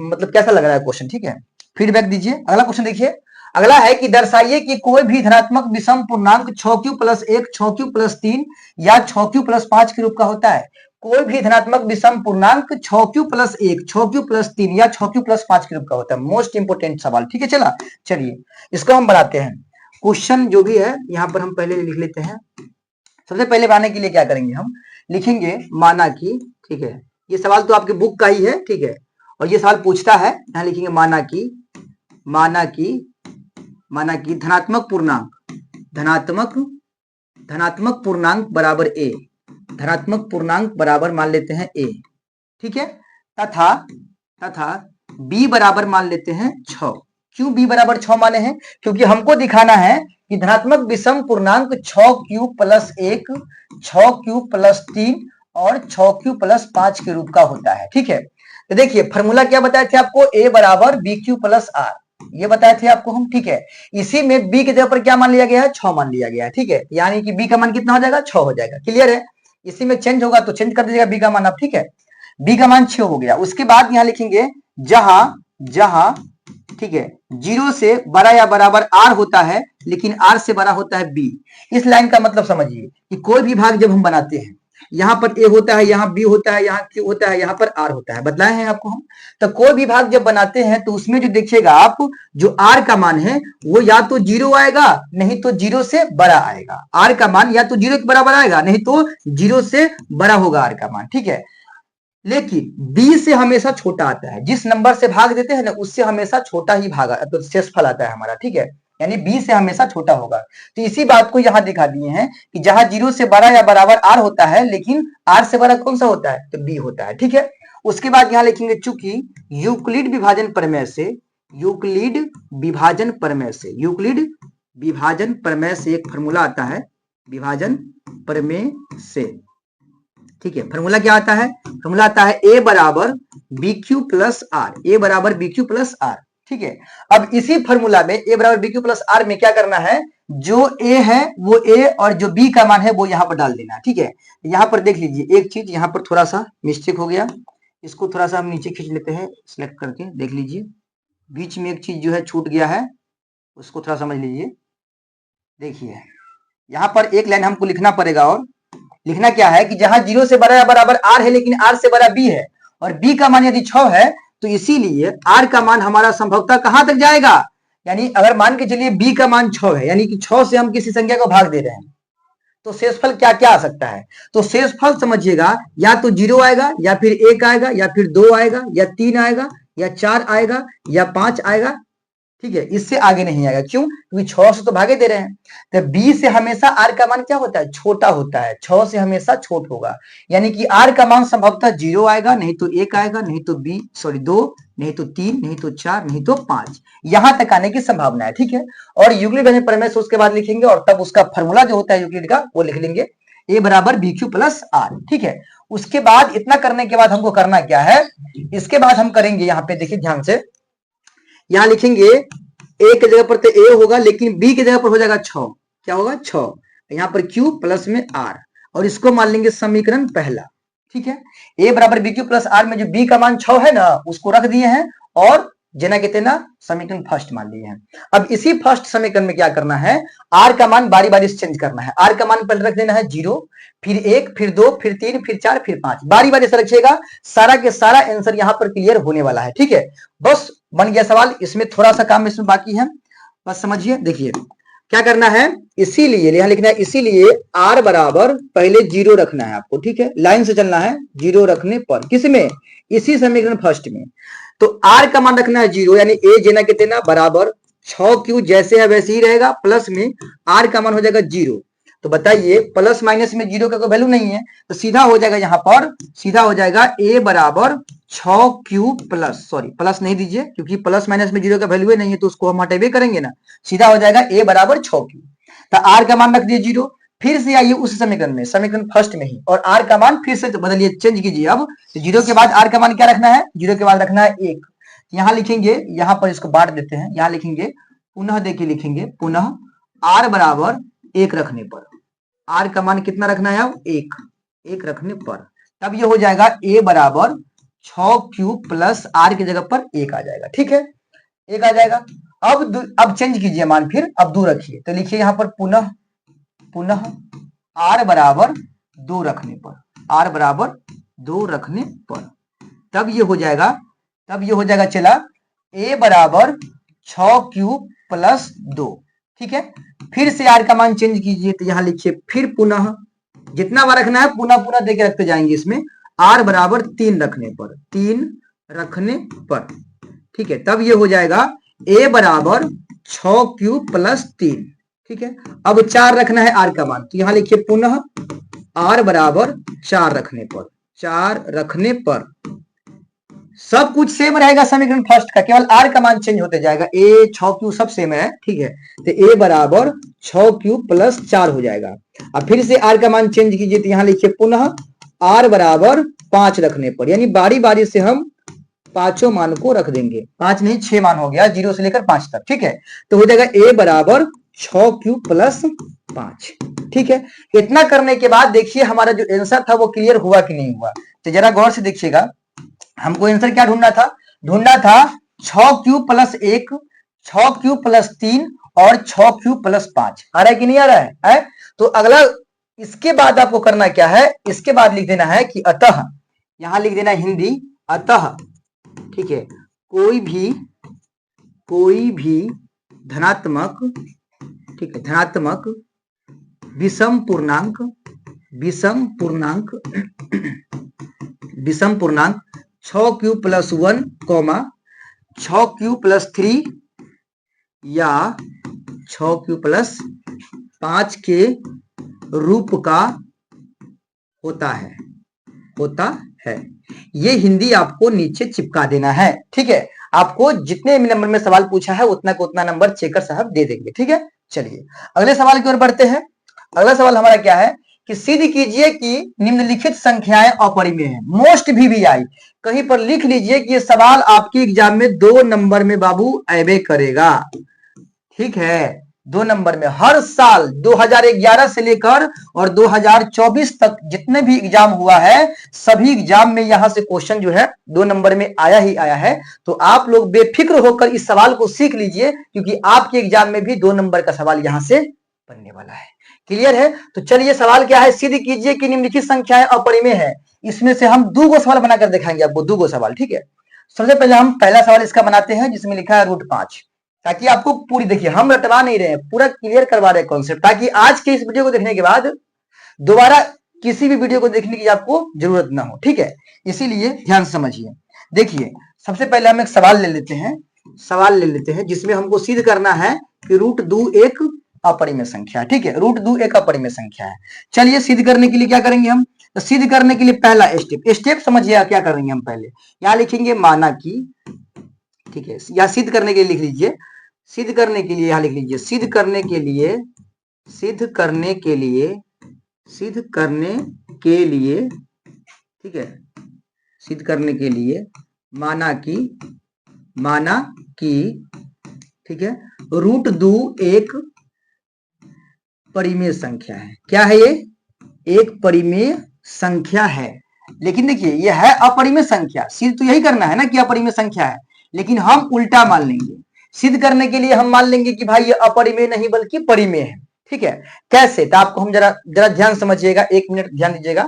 मतलब कैसा लग रहा है क्वेश्चन। ठीक है, फीडबैक दीजिए। अगला क्वेश्चन देखिए, अगला है कि दर्शाइए कि कोई भी धनात्मक विषम पूर्णांक 6q + 1, 6q + 3 या 6q + 5 के रूप का होता है। कोई भी धनात्मक विषम पूर्णांक 6q+1, 6q+3 या 6q+5 के रूप का होता है। मोस्ट इंपोर्टेंट सवाल, ठीक है। चलिए इसको हम बनाते हैं। क्वेश्चन जो भी है यहाँ पर हम पहले लिख लेते हैं। सबसे पहले बनाने के लिए क्या करेंगे, हम लिखेंगे माना कि, ठीक है, ये सवाल तो आपके बुक का ही है, ठीक है, और ये सवाल पूछता है, यहाँ लिखेंगे माना कि धनात्मक पूर्णांक बराबर ए, धनात्मक पूर्णांक बराबर मान लेते हैं ए, ठीक है, तथा b बराबर मान लेते हैं 6। क्यों b बराबर 6 माने हैं? क्योंकि हमको दिखाना है कि धनात्मक विषम पूर्णांक 6q+1, 6q+3 और 6q+5 के रूप का होता है, ठीक है। तो देखिए फॉर्मूला क्या बताए थे आपको, a बराबर bq+r, ये बताए थे आपको हम, ठीक है। इसी में b की जगह पर क्या मान लिया गया है, 6 मान लिया गया है, ठीक है। यानी कि b का मान कितना हो जाएगा, 6 हो जाएगा। क्लियर है? इसी में चेंज होगा तो चेंज कर दीजिएगा b का मान आप, ठीक है। b का मान 6 हो गया। उसके बाद यहाँ लिखेंगे जहां, ठीक है, 0 से बड़ा या बराबर r होता है लेकिन r से बड़ा होता है b। इस लाइन का मतलब समझिए कि कोई भी भाग जब हम बनाते हैं, यहाँ पर a होता है, यहाँ b होता है, यहाँ q होता है, यहाँ पर r होता है, बतलाए हैं आपको हम। तो कोई भी भाग जब बनाते हैं तो उसमें जो देखिएगा आप, जो r का मान है वो या तो 0 आएगा नहीं तो 0 से बड़ा आएगा। r का मान या तो 0 के बराबर आएगा नहीं तो 0 से बड़ा होगा r का मान, ठीक है। लेकिन b से हमेशा छोटा आता है, जिस नंबर से भाग देते हैं ना उससे हमेशा छोटा ही भाग तो शेषफल आता है हमारा, ठीक है। यानी b से हमेशा छोटा होगा। तो इसी बात को यहाँ दिखा दिए हैं कि जहां 0 से बड़ा या बराबर r होता है लेकिन r से बड़ा कौन सा होता है, तो b होता है, ठीक है। उसके बाद यहाँ लिखेंगे चूंकि यूक्लिड विभाजन प्रमेय से एक फॉर्मूला आता है, विभाजन प्रमेय से, ठीक है। फॉर्मूला क्या आता है, फॉर्मूला आता है a बराबर bq+r, ठीक है। अब इसी फॉर्मूला में a बराबर bq+r में क्या करना है, जो a है वो a और जो b का मान है वो यहाँ पर डाल देना, ठीक है। यहाँ पर देख लीजिए एक चीज, यहाँ पर थोड़ा सा मिस्टेक हो गया, इसको थोड़ा सा हम नीचे खींच लेते हैं, सिलेक्ट करके देख लीजिए। बीच में एक चीज जो है छूट गया है, उसको थोड़ा समझ लीजिए। देखिए यहाँ पर एक लाइन हमको लिखना पड़ेगा, और लिखना क्या है कि जहां 0 से बड़ा या बराबर r है लेकिन r से बड़ा b है और b का मान यदि 6 है तो इसीलिए r का मान हमारा संभवतः कहां तक जाएगा, यानी अगर मान के चलिए b का मान 6 है, यानी कि 6 से हम किसी संख्या को भाग दे रहे हैं, तो शेषफल क्या क्या आ सकता है। तो शेषफल समझिएगा या तो 0 आएगा या फिर 1 आएगा या फिर 2 आएगा या 3 आएगा या 4 आएगा या 5 आएगा, ठीक है। इससे आगे नहीं आएगा। क्यों? क्योंकि 6 से तो भागे दे रहे हैं। तो b से हमेशा r का मान क्या होता है, छोटा होता है, 6 से हमेशा छोट होगा। यानी कि r का मान संभवतः 0 आएगा, नहीं तो 1 आएगा, नहीं तो 2, नहीं तो 3, नहीं तो 4, नहीं तो 5, यहां तक आने की संभावना है, ठीक है। और यूक्लिड विभाजन प्रमेय से उसके बाद लिखेंगे और तब उसका फॉर्मूला जो होता है यूक्लिड का वो लिख लेंगे, a बराबर bq+r, ठीक है। उसके बाद इतना करने के बाद हमको करना क्या है, इसके बाद हम करेंगे, यहाँ पे देखिए ध्यान से, यहां लिखेंगे a की जगह पर तो a होगा लेकिन b की जगह पर हो जाएगा 6, क्या होगा 6, यहाँ पर q प्लस में r, और इसको मान लेंगे समीकरण पहला, ठीक है। a बराबर bq+r में जो b का मान 6 है ना उसको रख दिए हैं और जना के तेना समीकरण फर्स्ट मान लिए हैं। अब इसी फर्स्ट समीकरण में क्या करना है, r का मान बारी बारी से चेंज करना है। r का मान पहले रख देना है 0, फिर 1, फिर 2, फिर 3, फिर 4, फिर 5, बारी बारी से रखिएगा, सारा के सारा आंसर यहाँ पर क्लियर होने वाला है, ठीक है। बस बन गया सवाल, इसमें थोड़ा सा काम इसमें बाकी है, बस समझिए। देखिए क्या करना है, इसीलिए यहां लिखना है, इसीलिए r बराबर पहले 0 रखना है आपको, ठीक है, लाइन से चलना है 0 रखने पर, किसमें, इसी समीकरण फर्स्ट में। तो r का मान रखना है 0, यानी a जेना के तेना बराबर 6q जैसे है वैसे ही रहेगा, प्लस में r का मान हो जाएगा 0। तो बताइए प्लस माइनस में 0 का कोई वैल्यू नहीं है, तो सीधा हो जाएगा, यहाँ पर सीधा हो जाएगा a बराबर 6q प्लस, सॉरी प्लस नहीं दीजिए क्योंकि प्लस माइनस में 0 का वैल्यू नहीं है तो उसको हम हटेवे करेंगे ना, सीधा हो जाएगा a बराबर 6q। तो r का मान रख दिए 0, फिर से आइए उस समीकरण में, समीकरण फर्स्ट में ही, और r का मान फिर से बदलिए, चेंज कीजिए। अब तो 0 के बाद r का मान क्या रखना है, 0 के बाद रखना है 1। यहाँ लिखेंगे, यहाँ पर इसको बांट देते हैं, यहाँ लिखेंगे पुनः, देखिए लिखेंगे पुनः r बराबर 1 रखने पर, r का मान कितना रखना है, 1 रखने पर, तब ये हो जाएगा a बराबर 6q प्लस r की जगह पर 1 आ जाएगा, ठीक है, 1 आ जाएगा। अब चेंज कीजिए मान, फिर अब 2 रखिए, तो लिखिए यहाँ पर पुनः r बराबर 2 रखने पर, r बराबर 2 रखने पर, तब ये हो जाएगा चला a बराबर 6 क्यूब प्लस 2। ठीक है, फिर से r का मान चेंज कीजिए, तो यहां लिखिए फिर पुनः जितना बार रखना है पुनः पुनः देके रखते जाएंगे। इसमें r बराबर 3 रखने पर, ठीक है, तब ये हो जाएगा a बराबर 6 क्यूब प्लस 3। ठीक है, अब 4 रखना है r का मान, तो यहां लिखिए पुनः r बराबर 4 रखने पर सब कुछ सेम रहेगा समीकरण फर्स्ट का, केवल r का मान चेंज होते जाएगा। a 6 क्यूब सब सेम है, ठीक है, तो a बराबर 6 क्यूब प्लस 4 हो जाएगा। अब फिर से r का मान चेंज कीजिए, तो यहां लिखिए पुनः r बराबर 5 रखने पर, यानी बारी बारी से हम पांचों मान को रख देंगे। 5 नहीं 6 मान हो गया, 0 से लेकर 5 तक। ठीक है, तो हो जाएगा a बराबर 6 क्यूब प्लस 5। ठीक है, इतना करने के बाद देखिए हमारा जो आंसर था वो क्लियर हुआ कि नहीं हुआ, तो जरा गौर से देखिएगा। हमको आंसर क्या ढूंढना था 6 क्यूब प्लस 1, 6 क्यूब प्लस 3 और 6 क्यूब प्लस 5। आ रहा है कि नहीं आ रहा है? तो अगला इसके बाद आपको करना क्या है, इसके बाद लिख देना है कि अतः, यहां लिख देना हिंदी अतः, ठीक है, कोई भी धनात्मक, ठीक है, धनात्मक विषम पूर्णांक 6 क्यूब प्लस 1, 6 क्यूब प्लस 3 या 6 क्यूब प्लस 5 के रूप का होता है। ये हिंदी आपको नीचे चिपका देना है। ठीक है, आपको जितने नंबर में सवाल पूछा है उतना को उतना नंबर चेकर साहब दे देंगे। ठीक है, चलिए अगले सवाल की ओर बढ़ते हैं। अगला सवाल हमारा क्या है कि सिद्ध कीजिए कि निम्नलिखित संख्याएं अपरिमेय हैं। मोस्ट VVI, कहीं पर लिख लीजिए कि ये सवाल आपके एग्जाम में 2 नंबर में बाबू आवे करेगा। ठीक है, 2 नंबर में हर साल 2011 से लेकर और 2024 तक जितने भी एग्जाम हुआ है सभी एग्जाम में यहां से क्वेश्चन जो है 2 नंबर में आया ही आया है। तो आप लोग बेफिक्र होकर इस सवाल को सीख लीजिए, क्योंकि आपके एग्जाम में भी 2 नंबर का सवाल यहां से बनने वाला है। क्लियर है? तो चलिए सवाल क्या है, सिद्ध कीजिए कि निम्नलिखित संख्याएं अपरिमेय है। इसमें से हम 2 सवाल बनाकर दिखाएंगे आपको, 2 सवाल। ठीक है, सबसे पहले हम पहला सवाल इसका बनाते हैं जिसमें लिखा है √5, ताकि आपको पूरी, देखिए हम रटवा नहीं रहे हैं, पूरा क्लियर करवा रहे हैं कॉन्सेप्ट, ताकि आज के इस वीडियो को देखने के बाद दोबारा किसी भी वीडियो को देखने की आपको जरूरत ना हो। ठीक है, इसीलिए ध्यान से समझिए। देखिए सबसे पहले हम एक सवाल ले लेते हैं जिसमें हमको सिद्ध करना है कि √2 एक अपरिमेय संख्या है। ठीक है, √2 एक अपरिमेय संख्या है। चलिए सिद्ध करने के लिए क्या करेंगे हम, तो सिद्ध करने के लिए पहला स्टेप समझिए क्या करेंगे हम। पहले यहां लिखेंगे माना कि, ठीक है, या सिद्ध करने के लिए लिख लीजिए, सिद्ध करने के लिए यहां लिख लीजिए, सिद्ध करने के लिए, ठीक है, सिद्ध करने के लिए माना कि, ठीक है, √2 एक परिमेय संख्या है। क्या है ये? एक परिमेय संख्या है। लेकिन देखिए ये है अपरिमेय संख्या, सिद्ध तो यही करना है ना कि अपरिमेय संख्या है, लेकिन हम उल्टा मान लेंगे। सिद्ध करने के लिए हम मान लेंगे कि भाई ये अपरिमेय नहीं बल्कि परिमेय है। ठीक है, कैसे? तो आपको हम जरा ध्यान समझिएगा, 1 मिनट ध्यान दीजिएगा।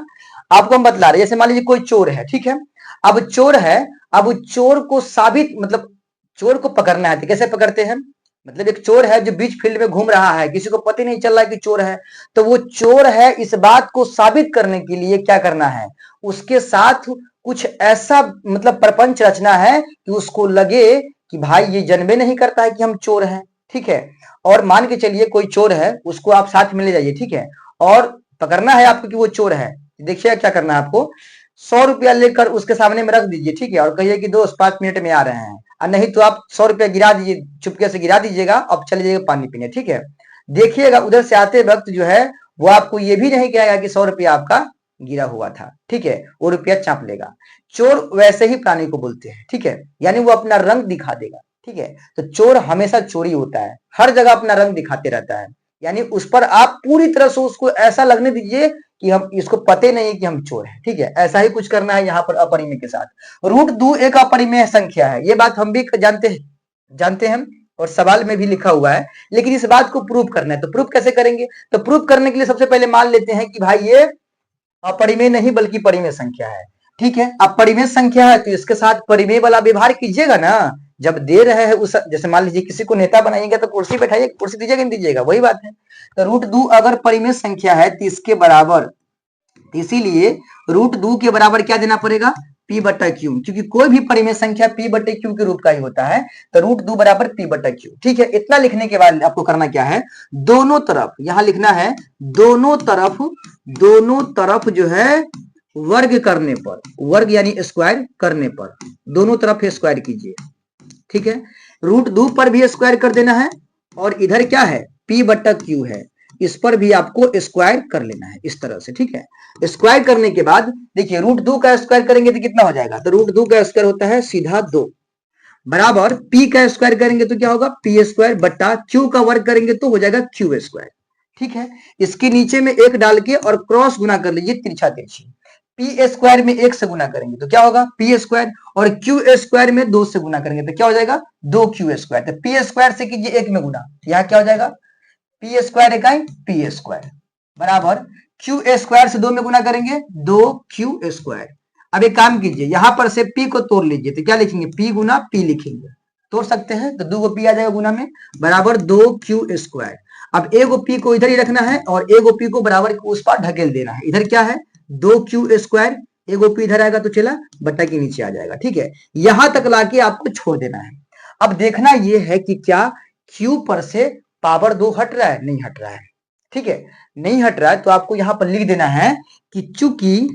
आपको हम बतला रहे हैं, जैसे मान लीजिए कोई चोर है। ठीक है, अब चोर है, अब चोर को साबित, मतलब चोर को पकड़ना है, तो कैसे पकड़ते हैं? मतलब एक चोर है जो बीच फील्ड में घूम रहा है, किसी को पता नहीं चल रहा है कि चोर है, तो वो चोर है, इस बात को साबित करने के लिए क्या करना है, उसके साथ कुछ ऐसा मतलब प्रपंच रचना है कि उसको लगे कि भाई ये जन्मे नहीं करता है कि हम चोर हैं। ठीक है, और मान के चलिए कोई चोर है, उसको आप साथ में ले जाइए। ठीक है, और पकड़ना है आपको कि वो चोर है। देखिए क्या करना है आपको, 100 रुपया लेकर उसके सामने में रख दीजिए। ठीक है, और कहिए कि दोस्त 5 मिनट में आ रहे हैं, और नहीं तो आप 100 रुपया गिरा दीजिए, चुपके से गिरा दीजिएगा, अब चले जाइएगा पानी पीने। ठीक है, देखिएगा उधर से आते वक्त जो है वो आपको ये भी नहीं कहेगा कि 100 रुपया आपका गिरा हुआ था। ठीक है, वो रुपया चाप लेगा। चोर वैसे ही प्राणी को बोलते हैं। ठीक है, यानी वो अपना रंग दिखा देगा। ठीक है, तो चोर हमेशा चोरी होता है, हर जगह अपना रंग दिखाते रहता है, यानी उस पर आप पूरी तरह से उसको ऐसा लगने दीजिए कि हम इसको पते नहीं कि हम चोर हैं। ठीक है, ऐसा ही कुछ करना है यहाँ पर अपरिमेय के साथ। √2 एक अपरिमेय संख्या है, ये बात हम भी जानते हैं और सवाल में भी लिखा हुआ है, लेकिन इस बात को प्रूव करना है। तो प्रूव कैसे करेंगे? तो प्रूव करने के लिए सबसे पहले मान लेते हैं कि भाई ये अपरिमेय नहीं बल्कि परिमेय संख्या है। ठीक है। अब परिमेय संख्या है तो इसके साथ परिमेय वाला व्यवहार कीजिएगा ना। जब दे रहे हैं उस, जैसे मान लीजिए किसी को नेता बनाइएगा तो कुर्सी बैठाइए, कुर्सी दीजिएगा नहीं दीजिएगा, वही बात है। तो √2 अगर परिमेय संख्या है तो इसके बराबर, इसीलिए √2 के बराबर क्या देना पड़ेगा, P/Q, क्योंकि कोई भी परिमेय संख्या P/Q के रूप का ही होता है। तो √2 बराबर P/Q। ठीक है। इतना लिखने के बाद आपको करना क्या है, दोनों तरफ यहां लिखना है, दोनों तरफ जो है वर्ग करने पर, वर्ग यानी स्क्वायर करने पर, दोनों तरफ स्क्वायर कीजिए। ठीक है। √2 पर भी स्क्वायर कर देना है और इधर क्या है, P/Q है, इस पर भी आपको स्क्वायर कर लेना है इस तरह से। ठीक है। स्क्वायर करने के बाद देखिए √2 का स्क्वायर करेंगे तो कितना हो जाएगा, तो √2 का स्क्वायर होता है सीधा 2, बराबर P का स्क्वायर करेंगे तो क्या होगा, P² बट्टा Q का वर्ग करेंगे तो हो जाएगा Q²। ठीक है। इसके नीचे में एक डाल के और क्रॉस गुना कर लीजिए, तिरछा तिरछी। P² में 1 से गुना करेंगे तो क्या होगा, P² और Q² में 2 से गुना करेंगे तो क्या हो जाएगा, 2Q²। तो P² से कीजिए 1 में गुना, यहाँ क्या हो जाएगा, P² इकाई P² बराबर Q² से 2 में गुना करेंगे 2Q²। अब एक काम कीजिए, यहां पर से P को तोड़ लीजिए तो क्या लिखेंगे, P गुना P लिखेंगे, तोड़ सकते हैं तो 2 को P आ जाएगा गुना में, बराबर 2Q²। अब एगो P को इधर ही रखना है और एगो P को बराबर उस पर ढकेल देना है। इधर क्या है 2Q², एगो P इधर आएगा तो चला बट्टा के नीचे आ जाएगा। ठीक है। यहां तक लाके आपको छोड़ देना है। अब देखना यह है कि क्या Q पर से पावर 2 हट रहा है, नहीं हट रहा है। ठीक है। नहीं हट रहा है तो आपको यहां पर लिख देना है कि चूंकि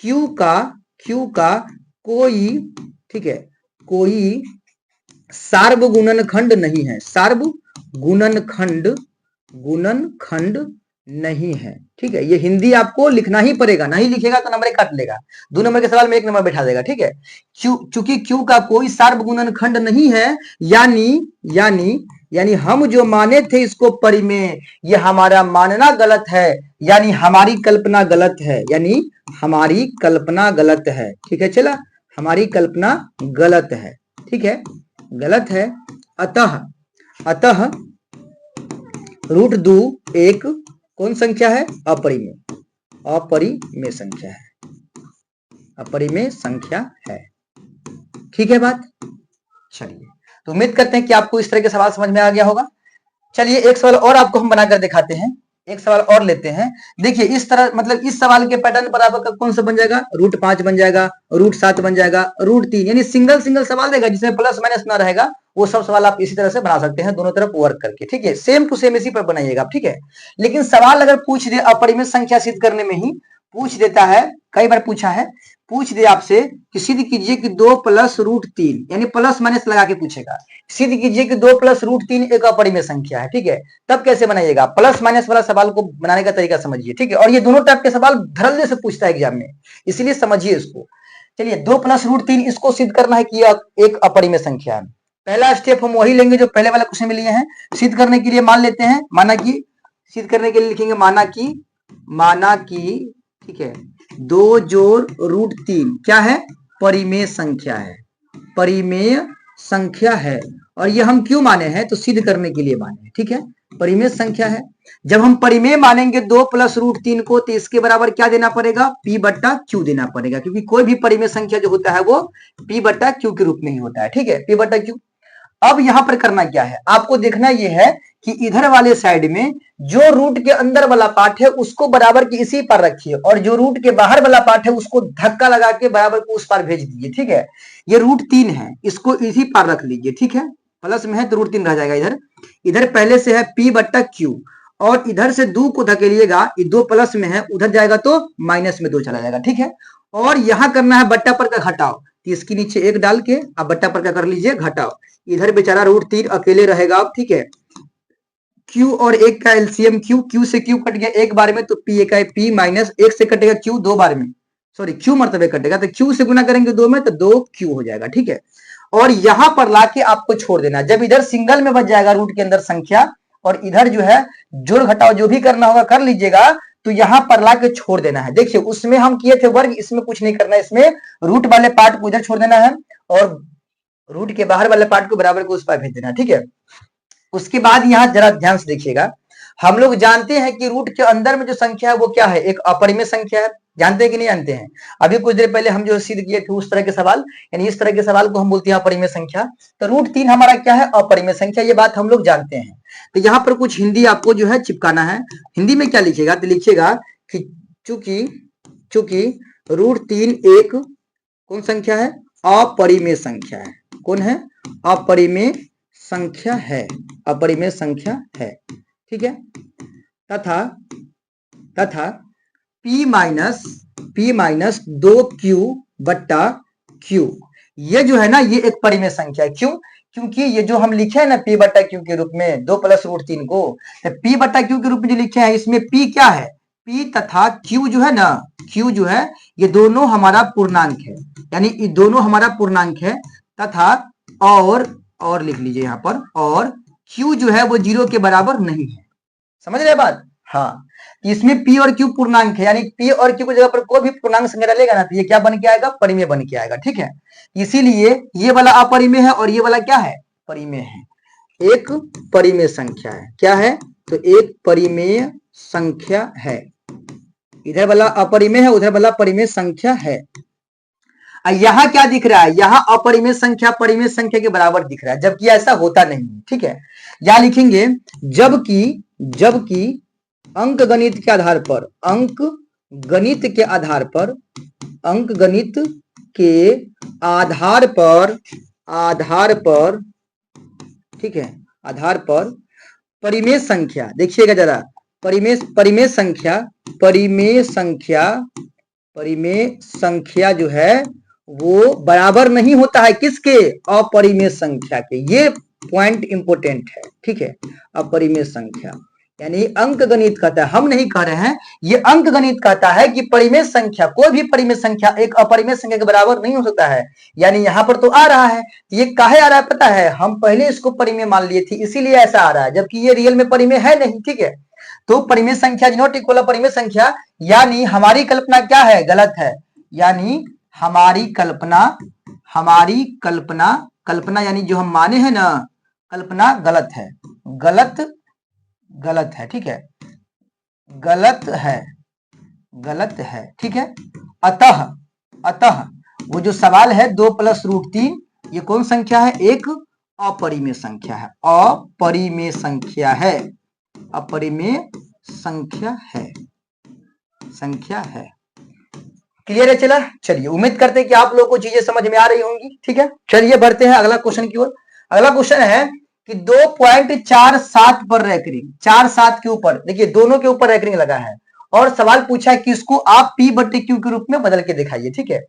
Q का कोई, ठीक है, कोई सार्वगुणनखंड नहीं है, गुणनखंड नहीं है। ठीक है। ये हिंदी आपको लिखना ही पड़ेगा, नहीं लिखेगा तो नंबर काट लेगा, 2 नंबर के सवाल में 1 नंबर बैठा देगा। ठीक है। चूंकि Q का कोई सार्वगुणनखंड नहीं है, यानी हम जो माने थे इसको परिमेय, ये हमारा मानना गलत है, यानी हमारी कल्पना गलत है, ठीक है। चला, हमारी कल्पना गलत है, ठीक है, गलत है। अतः √2 एक कौन संख्या है, अपरिमेय संख्या है। ठीक है बात। चलिए, तो उम्मीद करते हैं कि आपको इस तरह के सवाल समझ में आ गया होगा। चलिए एक सवाल और आपको हम बनाकर दिखाते हैं, एक सवाल और लेते हैं। देखिए इस तरह, मतलब इस सवाल के पैटर्न पर आपका कौन सा बन जाएगा, √5 बन जाएगा, √7 बन जाएगा, √3, यानी सिंगल सवाल देगा जिसमें प्लस माइनस ना रहेगा, वो सब सवाल आप इसी तरह से बना सकते हैं, दोनों तरफ वर्क करके। ठीक है। सेम टू सेम इसी पर बनाइएगा। ठीक है। लेकिन सवाल अगर पूछ दे अपरिमेय संख्या सिद्ध करने में ही पूछ देता है, कई बार पूछा है, पूछ दे आपसे कि सिद्ध कीजिए कि 2 + √3, यानी प्लस माइनस लगा के पूछेगा, सिद्ध कीजिए कि 2 + √3 एक अपरिमेय संख्या है। ठीक है। तब कैसे बनाइएगा, प्लस माइनस वाला सवाल को बनाने का तरीका समझिए। ठीक है। और ये दोनों टाइप के सवाल धड़ल्ले से पूछता है एग्जाम में, इसलिए समझिए इसको। चलिए 2 + √3 इसको सिद्ध करना है कि एक अपरिमेय संख्या है। पहला स्टेप हम वही लेंगे जो पहले वाला क्वेश्चन में लिए हैं। सिद्ध करने के लिए मान लेते हैं, सिद्ध करने के लिए लिखेंगे माना कि ठीक है 2 जोड़ √3 क्या है, परिमेय संख्या है। और ये हम क्यों माने हैं, तो सिद्ध करने के लिए माने हैं। ठीक है। परिमेय संख्या है। जब हम परिमेय मानेंगे 2 + √3 को, तो इसके बराबर क्या देना पड़ेगा, P/Q देना पड़ेगा, क्योंकि कोई भी परिमेय संख्या जो होता है वो P/Q के रूप में ही होता है। ठीक है। P/Q। अब यहां पर करना क्या है, आपको देखना यह है कि इधर वाले साइड में जो रूट के अंदर वाला पार्ट है उसको बराबर की इसी पर रखिए, और जो रूट के बाहर वाला पार्ट है उसको धक्का लगा के बराबर को उस पार भेज दीजिए। ठीक है। ये √3 है, इसको इसी पार रख लीजिए। ठीक है। प्लस में है तो √3 रह जाएगा। इधर पहले से है P/Q, और इधर से 2 को धकेलिएगा, ये 2 प्लस में है, उधर जाएगा तो माइनस में 2 चला जाएगा। ठीक है। और यहां करना है बट्टा पर का घटाव, तो इसके नीचे 1 डाल के आप बट्टा पर का कर लीजिए घटाव। इधर बेचारा √3 अकेले रहेगा। अब ठीक है, Q और 1 का एलसीएम Q से Q कट गया एक बार में, तो P इकाई P माइनस 1 से कटेगा Q 2 बार में, सॉरी Q मरतबे कटेगा, तो Q से गुना करेंगे 2 में तो 2Q हो जाएगा। ठीक है। और यहां पर लाके आपको छोड़ देना, जब इधर सिंगल में बच जाएगा रूट के अंदर संख्या, और इधर जो है जोड़ घटाव जो भी करना होगा कर लीजिएगा, तो यहां पर लाके छोड़ देना है। देखिए उसमें हम किए थे वर्ग, इसमें कुछ नहीं करना है, इसमें रूट वाले पार्ट को इधर छोड़ देना है और रूट के बाहर वाले पार्ट को बराबर को उस पर भेज देना। ठीक है। उसके बाद यहां जरा ध्यान से देखिएगा, हम लोग जानते हैं कि रूट के अंदर में जो संख्या है वो क्या है, एक अपरिमेय संख्या है। जानते हैं कि नहीं जानते हैं? अभी कुछ देर पहले हम जो सिद्ध किए थे उस तरह के सवाल, यानी इस तरह के सवाल को हम बोलते हैं अपरिमेय संख्या। तो रूट 3 हमारा क्या है, अपरिमेय संख्या, ये बात हम लोग जानते हैं। तो यहाँ पर कुछ हिंदी आपको जो है चिपकाना है। हिंदी में क्या लिखिएगा, तो लिखिएगा कि चूंकि रूट 3 एक कौन संख्या है, अपरिमेय संख्या है। कौन है, अपरिमेय संख्या है, अपरिमेय संख्या है। ठीक है, तथा p माइनस 2q बट्टा q, ये जो है ना, ये एक परिमेय संख्या है। क्यों? क्योंकि ये जो हम लिखे हैं ना p बट्टा q के रूप में 2 प्लस रूट 3 को, तो p बट्टा q के रूप में जो लिखे हैं, इसमें p क्या है, p तथा q जो है ना, q जो है ये दोनों हमारा पूर्णांक है, यानी ये दोनों हमारा पूर्णांक है। तथा और लिख लीजिए यहाँ पर, और q जो है वो 0 के बराबर नहीं है। समझ रहे बात? हाँ, इसमें p और q पूर्णांक है, यानी p और q की जगह पर कोई भी पूर्णांक संख्या डालेगा ना, तो ये क्या बन के आएगा, परिमेय बन के आएगा। ठीक है, इसीलिए ये वाला अपरिमेय है और ये वाला क्या है, परिमेय है, एक परिमेय संख्या है। क्या है, तो एक परिमेय संख्या है। इधर वाला अपरिमेय है, उधर वाला परिमेय संख्या है। यहाँ क्या दिख रहा है, यहाँ अपरिमेय संख्या परिमेय संख्या के बराबर दिख रहा है, जबकि ऐसा होता नहीं है। ठीक है, यहां लिखेंगे जबकि अंक गणित के आधार पर ठीक है, आधार पर परिमेय संख्या, देखिएगा जरा, परिमेय संख्या जो है वो बराबर नहीं होता है किसके, अपरिमेय संख्या के। ये पॉइंट इंपोर्टेंट है। ठीक है, अपरिमेय संख्या यानी अंक गणित कहता है, हम नहीं कह रहे हैं, ये अंक गणित कहता है कि परिमेय संख्या, कोई भी परिमेय संख्या एक अपरिमेय संख्या के बराबर नहीं हो सकता है। यानी यहाँ पर तो आ रहा है, ये काहे आ रहा है पता है, हम पहले इसको परिमेय मान लिए थे इसीलिए ऐसा आ रहा है, जबकि ये रियल में परिमेय है नहीं। ठीक है, तो परिमेय संख्या इज नॉट इक्वल परिमेय संख्या, यानी हमारी कल्पना क्या है, गलत है। यानी हमारी कल्पना यानी जो हम माने हैं ना, कल्पना गलत है, गलत है। ठीक है, गलत है। ठीक है, अतः वो जो सवाल है 2 प्लस रूट 3, ये कौन संख्या है, एक अपरिमेय संख्या है, अपरिमेय संख्या है। क्लियर है? चलिए, उम्मीद करते हैं कि आप लोगों को चीजें समझ में आ रही होंगी। ठीक है, चलिए बढ़ते हैं अगला क्वेश्चन की ओर। अगला क्वेश्चन है कि 2.47 पर रैंकिंग, 47 के ऊपर, देखिए दोनों के ऊपर रैंकिंग लगा है, और सवाल पूछा है कि इसको आप p बटे q के रूप में बदल के दिखाइए। ठीक है,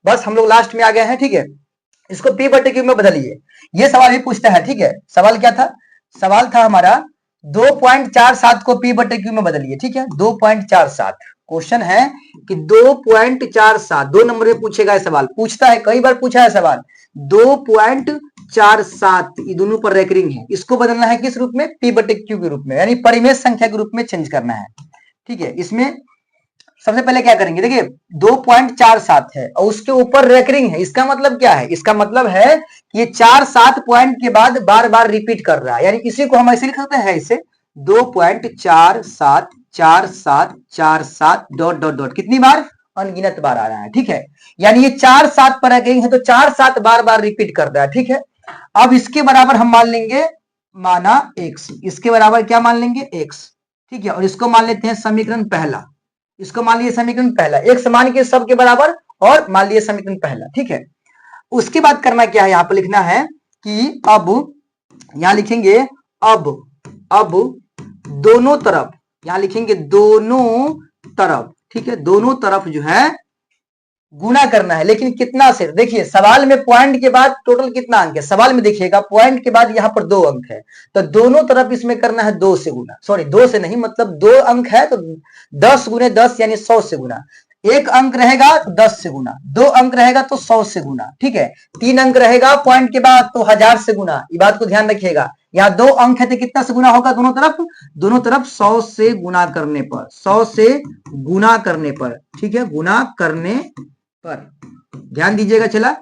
बस हम लोग लास्ट में आ गए हैं। ठीक है, इसको p बटे q में बदलिए, ये सवाल भी पूछता है। ठीक है, सवाल क्या था, सवाल था हमारा 2.47 को p बटे q में बदलिए। ठीक है, 2.47 क्वेश्चन है कि 2.47 2 नंबर में पूछेगा सवाल, पूछता है, कई बार पूछा है सवाल। 2.47 ये दोनों पर रैंकिंग है, इसको बदलना है किस रूप में, p बटे q के रूप में, यानी परिमेय संख्या के रूप में चेंज करना है। ठीक है, इसमें सबसे पहले क्या करेंगे, देखिए 2.47 है और उसके ऊपर रैंकिंग है, इसका मतलब क्या है, इसका मतलब है कि ये 4-7 पॉइंट के बाद बार बार रिपीट कर रहा है, यानी इसी को हम ऐसे लिख सकते हैं, इसे 2.47 डॉट डॉट डॉट, कितनी बार, अनगिनत बार आ रहा है। ठीक है, यानी ये 4-7 पर रैंकिंग है, तो 4-7 बार बार रिपीट कर रहा है। ठीक है, अब इसके बराबर हम मान लेंगे, माना x, इसके बराबर क्या मान लेंगे, x। ठीक है, और इसको मान लेते हैं समीकरण पहला, इसको मान लिए समीकरण पहला, x मान के सब के बराबर, और मान लिए समीकरण पहला। ठीक है, उसके बाद करना क्या है, यहाँ पर लिखना है कि अब यहां लिखेंगे अब दोनों तरफ, यहां लिखेंगे दोनों तरफ। ठीक है, दोनों तरफ जो है गुना करना है, लेकिन कितना से, देखिए सवाल में पॉइंट के बाद टोटल कितना अंक है, सवाल में देखिएगा पॉइंट के बाद यहाँ पर 2 अंक है, तो दोनों तरफ इसमें करना है 2 से गुना, सॉरी 2 से नहीं, मतलब 2 अंक है तो 10 गुने 10 यानी 100 से गुना, 1 अंक रहेगा तो 10 से गुना, 2 अंक रहेगा तो 100 से गुना। ठीक है, 3 अंक रहेगा पॉइंट के बाद तो 1000 से गुना, ये बात को ध्यान रखिएगा। यहाँ 2 अंक है तो कितना से गुना होगा, दोनों तरफ 100 से गुना करने पर, 100 से गुना करने पर। ठीक है, गुना करने पर ध्यान दीजिएगा। चला,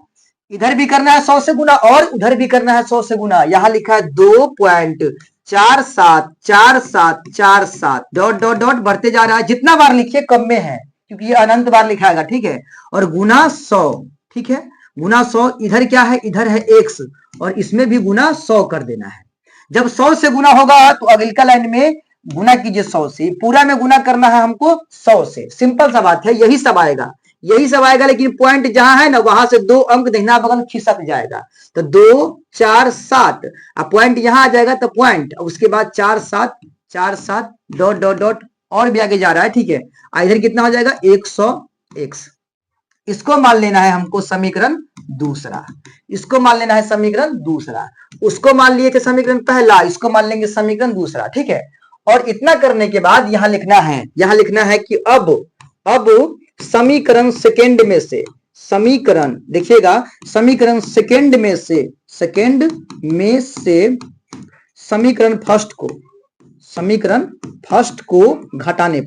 इधर भी करना है 100 से गुना और उधर भी करना है 100 से गुना। यहां लिखा है 2.47 4 7 4 7 4 7 डॉट डॉट डॉट बढ़ते जा रहा है। जितना बार लिखिए कम में है क्योंकि ये अनंत बार लिखाएगा, ठीक है। और गुना 100, ठीक है, गुना 100। इधर क्या है, इधर है x और इसमें भी गुना 100 कर देना है। जब 100 से गुना होगा तो अगली का लाइन में गुना कीजिए 100 से, पूरा में गुना करना है हमको 100 से। सिंपल सा बात है, यही सब आएगा, यही सब आएगा। लेकिन पॉइंट जहां है ना वहां से 2 अंक दाहिना बगल खिसक जाएगा। तो 2 4 7 अब पॉइंट यहां आ जाएगा तो पॉइंट, उसके बाद 4 7 डॉट डॉट डॉट और भी आगे जा रहा है, ठीक है। इधर कितना हो जाएगा 100x। इसको मान लेना है हमको समीकरण दूसरा, इसको मान लेना है समीकरण दूसरा। उसको मान लिए थे समीकरण पहला, इसको मान लेंगे समीकरण दूसरा, ठीक है। और इतना करने के बाद यहां लिखना है, यहां लिखना है कि अब समीकरण सेकेंड में से, समीकरण देखिएगा, समीकरण सेकेंड में से समीकरण फर्स्ट को, समीकरण फर्स्ट को घटाने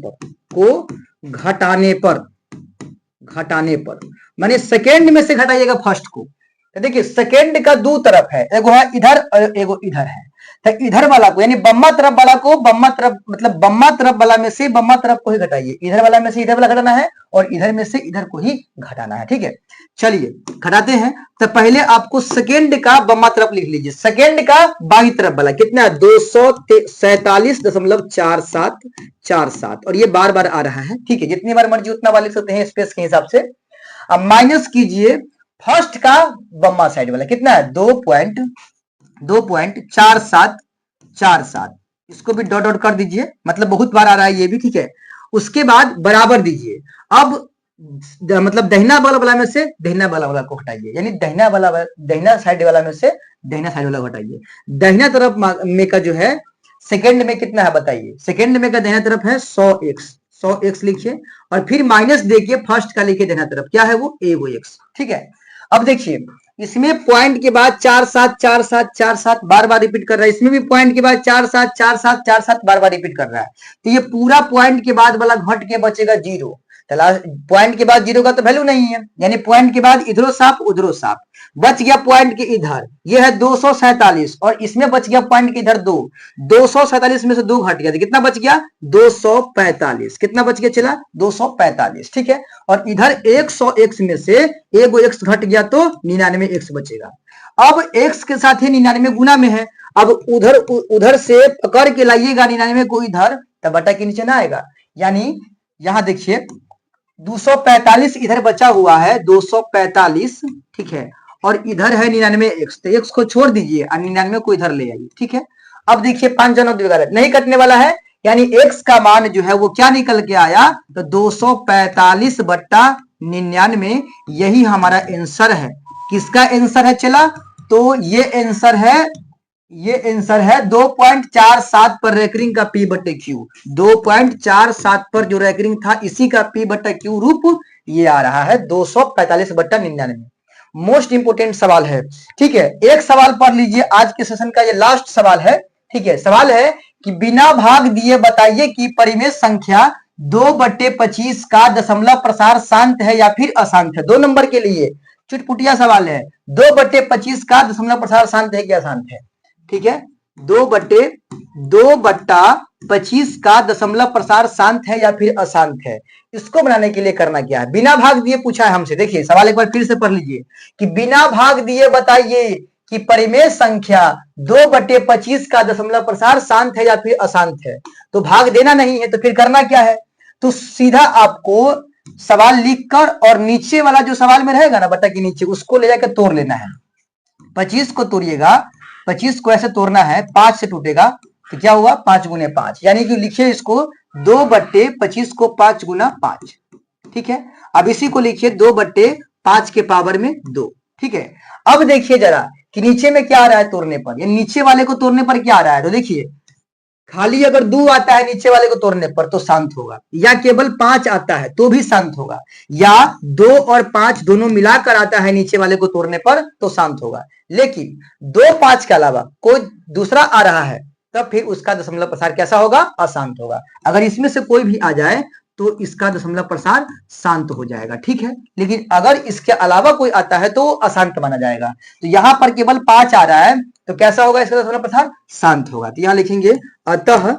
पर माने सेकेंड में से घटाइएगा फर्स्ट को। तो देखिए सेकेंड का दो तरफ है, एगो है इधर और एगो इधर है। तो इधर वाला को यानी बम्मा तरफ वाला को बम्मा तरफ, मतलब बम्मा तरफ वाला में से बम्मा तरफ को ही घटाइए। इधर वाला में से इधर वाला घटाना है और इधर में से इधर को ही घटाना है, ठीक है। चलिए घटाते हैं। तो पहले आपको सेकेंड का बम्मा तरफ लिख लीजिए, सेकेंड का बाई तरफ वाला कितना है 247.4747 और ये बार बार आ रहा है, ठीक है। जितनी बार मर्जी उतना बार लिख सकते हैं स्पेस के हिसाब से। अब माइनस कीजिए फर्स्ट का बम्मा साइड वाला कितना है 2.4747, इसको भी डॉट डॉट कर दीजिए, मतलब बहुत बार आ रहा है ये भी, ठीक है। उसके बाद बराबर दीजिए। अब मतलब दहिना वाला में से दहिना वाला को हटाइए, यानी दहिना साइड वाला में से दहिना साइड वाला को हटाइए। दहिना तरफ में का जो है सेकेंड में कितना है बताइए, सेकेंड में का दहिना तरफ है 100x लिखिए और फिर माइनस देखिए फर्स्ट का लिखिए दहिना तरफ क्या है वो x, ठीक है। अब देखिए इसमें पॉइंट के बाद 4 7 4 7 4 7 बार बार रिपीट कर रहा है, इसमें भी पॉइंट के बाद 4 7 4 7 4 7 बार बार रिपीट कर रहा है। तो ये पूरा पॉइंट के बाद वाला घट के बचेगा 0। पॉइंट के बाद 0 का तो वैल्यू नहीं है, यानी पॉइंट के बाद इधरो साफ उधरो साफ, बच गया पॉइंट के इधर ये है 247 और इसमें बच गया पॉइंट के इधर 2। 247 में से 2 घट गया तो कितना बच गया 245, कितना बच गया चला 245, ठीक है। और इधर 100x में से एगो x घट गया तो 99x बचेगा। अब x के साथ ही 99 गुना में है, अब उधर से पकड़ के लाइएगा 99 को इधर, तब बटा के नीचे ना आएगा। यानी यहां देखिए 245 इधर बचा हुआ है 245, ठीक है। और इधर है 99x, तो x को छोड़ दीजिए और 99 को इधर ले आइए, ठीक है। अब देखिए 5 जनों नहीं कटने वाला है, यानी x का मान जो है वो क्या निकल के आया तो 245/99, यही हमारा आंसर है। किसका आंसर है चला, तो ये आंसर है 2.47 पर रेकरिंग का P/Q, 2.47 पर जो रेकरिंग था इसी का P/Q रूप ये आ रहा है 245/99। मोस्ट इंपोर्टेंट सवाल है, ठीक है। एक सवाल पढ़ लीजिए, आज के सेशन का ये लास्ट सवाल है, ठीक है। सवाल है कि बिना भाग दिए बताइए कि परिमेय संख्या 2/25 का दशमलव प्रसार शांत है या फिर अशांत है। 2 नंबर के लिए चुटपुटिया सवाल है, 2/25 का दशमलव प्रसार शांत है क्या अशांत है, ठीक है। 2/25 का दशमलव प्रसार शांत है या फिर अशांत है। इसको बनाने के लिए करना क्या है, बिना भाग दिए पूछा है हमसे। देखिए सवाल एक बार फिर से पढ़ लीजिए कि बिना भाग दिए बताइए कि परिमेय संख्या 2/25 का दशमलव प्रसार शांत है या फिर अशांत है। तो भाग देना नहीं है तो फिर करना क्या है, तो सीधा आपको सवाल लिखकर और नीचे वाला जो सवाल में रहेगा ना बटा के नीचे उसको ले जाकर तोड़ लेना है। 25 को तोड़िएगा, 25 को ऐसे तोड़ना है, 5 से टूटेगा तो क्या हुआ 5 गुने 5, यानी कि लिखिए इसको 2/25 को 5 गुना 5, ठीक है। अब इसी को लिखिए 2/5 के पावर में 2, ठीक है। अब देखिए जरा कि नीचे में क्या आ रहा है तोड़ने पर, या नीचे वाले को तोड़ने पर क्या आ रहा है, तो देखिए खाली अगर 2 आता है नीचे वाले को तोड़ने पर तो शांत होगा, या केवल 5 आता है तो भी शांत होगा, या 2 और 5 दोनों मिलाकर आता है नीचे वाले को तोड़ने पर तो शांत होगा। लेकिन 2 5 के अलावा कोई दूसरा आ रहा है तब फिर उसका दशमलव प्रसार कैसा होगा, अशांत होगा। अगर इसमें से कोई भी आ जाए तो इसका दशमलव प्रसार शांत हो जाएगा, ठीक है। लेकिन अगर इसके अलावा कोई आता है तो अशांत माना जाएगा। तो यहाँ पर केवल 5 आ रहा है, तो कैसा होगा इसका दशमलव प्रसार? शांत होगा। तो यहाँ लिखेंगे अतः,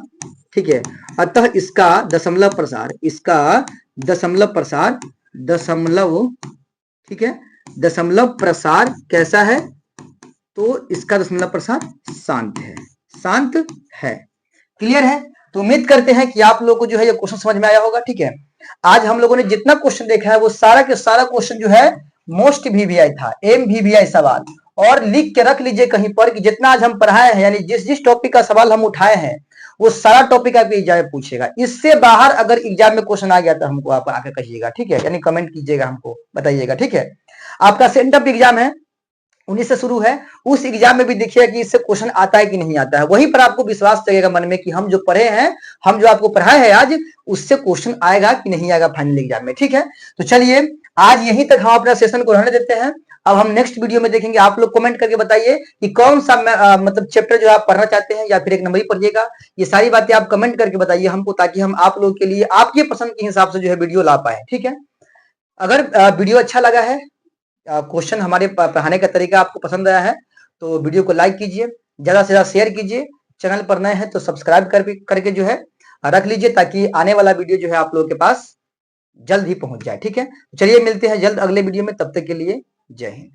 ठीक है, अतः इसका दशमलव प्रसार, इसका दशमलव प्रसार, दशमलव, ठीक है, दशमलव प्रसार कैसा है? तो इसका दशमलव प्रसार शांत है, शांत है। क्लियर है? तो उम्मीद करते हैं कि आप लोगों को जो है ये क्वेश्चन समझ में आया होगा, ठीक है। आज हम लोगों ने जितना क्वेश्चन देखा है वो सारा के सारा क्वेश्चन जो है मोस्ट वीवीआई था, MVVI सवाल। और लिख के रख लीजिए कहीं पर कि जितना आज हम पढ़ाए हैं, यानी जिस जिस टॉपिक का सवाल हम उठाए हैं वो सारा टॉपिक आपके एग्जाम में पूछेगा। इससे बाहर अगर एग्जाम में क्वेश्चन आ गया तो हमको आप आके कहिएगा, ठीक है, यानी कमेंट कीजिएगा, हमको बताइएगा, ठीक है। आपका सेंटअप एग्जाम है 19 से शुरू है, उस एग्जाम में भी देखिएगा कि इससे क्वेश्चन आता है कि नहीं आता है। वहीं पर आपको विश्वास लगेगा मन में कि हम जो पढ़े हैं, हम जो आपको पढ़ाए हैं आज, उससे क्वेश्चन आएगा कि नहीं आएगा फाइनल एग्जाम में, ठीक है। तो चलिए आज यहीं तक हम अपना सेशन को रहने देते हैं। अब हम नेक्स्ट वीडियो में देखेंगे। आप लोग कमेंट करके बताइए कि कौन सा मतलब चैप्टर जो आप पढ़ना चाहते हैं, या फिर एक नंबर ही पढ़िएगा। ये सारी बातें आप कमेंट करके बताइए हमको, ताकि हम आप लोगों के लिए आपकी पसंद के हिसाब से जो है वीडियो ला पाए, ठीक है। अगर वीडियो अच्छा लगा है, क्वेश्चन हमारे पढ़ाने का तरीका आपको पसंद आया है, तो वीडियो को लाइक कीजिए, ज्यादा से ज्यादा शेयर कीजिए। चैनल पर नए हैं तो सब्सक्राइब करके जो है रख लीजिए, ताकि आने वाला वीडियो जो है आप लोगों के पास जल्द ही पहुंच जाए, ठीक है। चलिए मिलते हैं जल्द अगले वीडियो में, तब तक के लिए जय हिंद।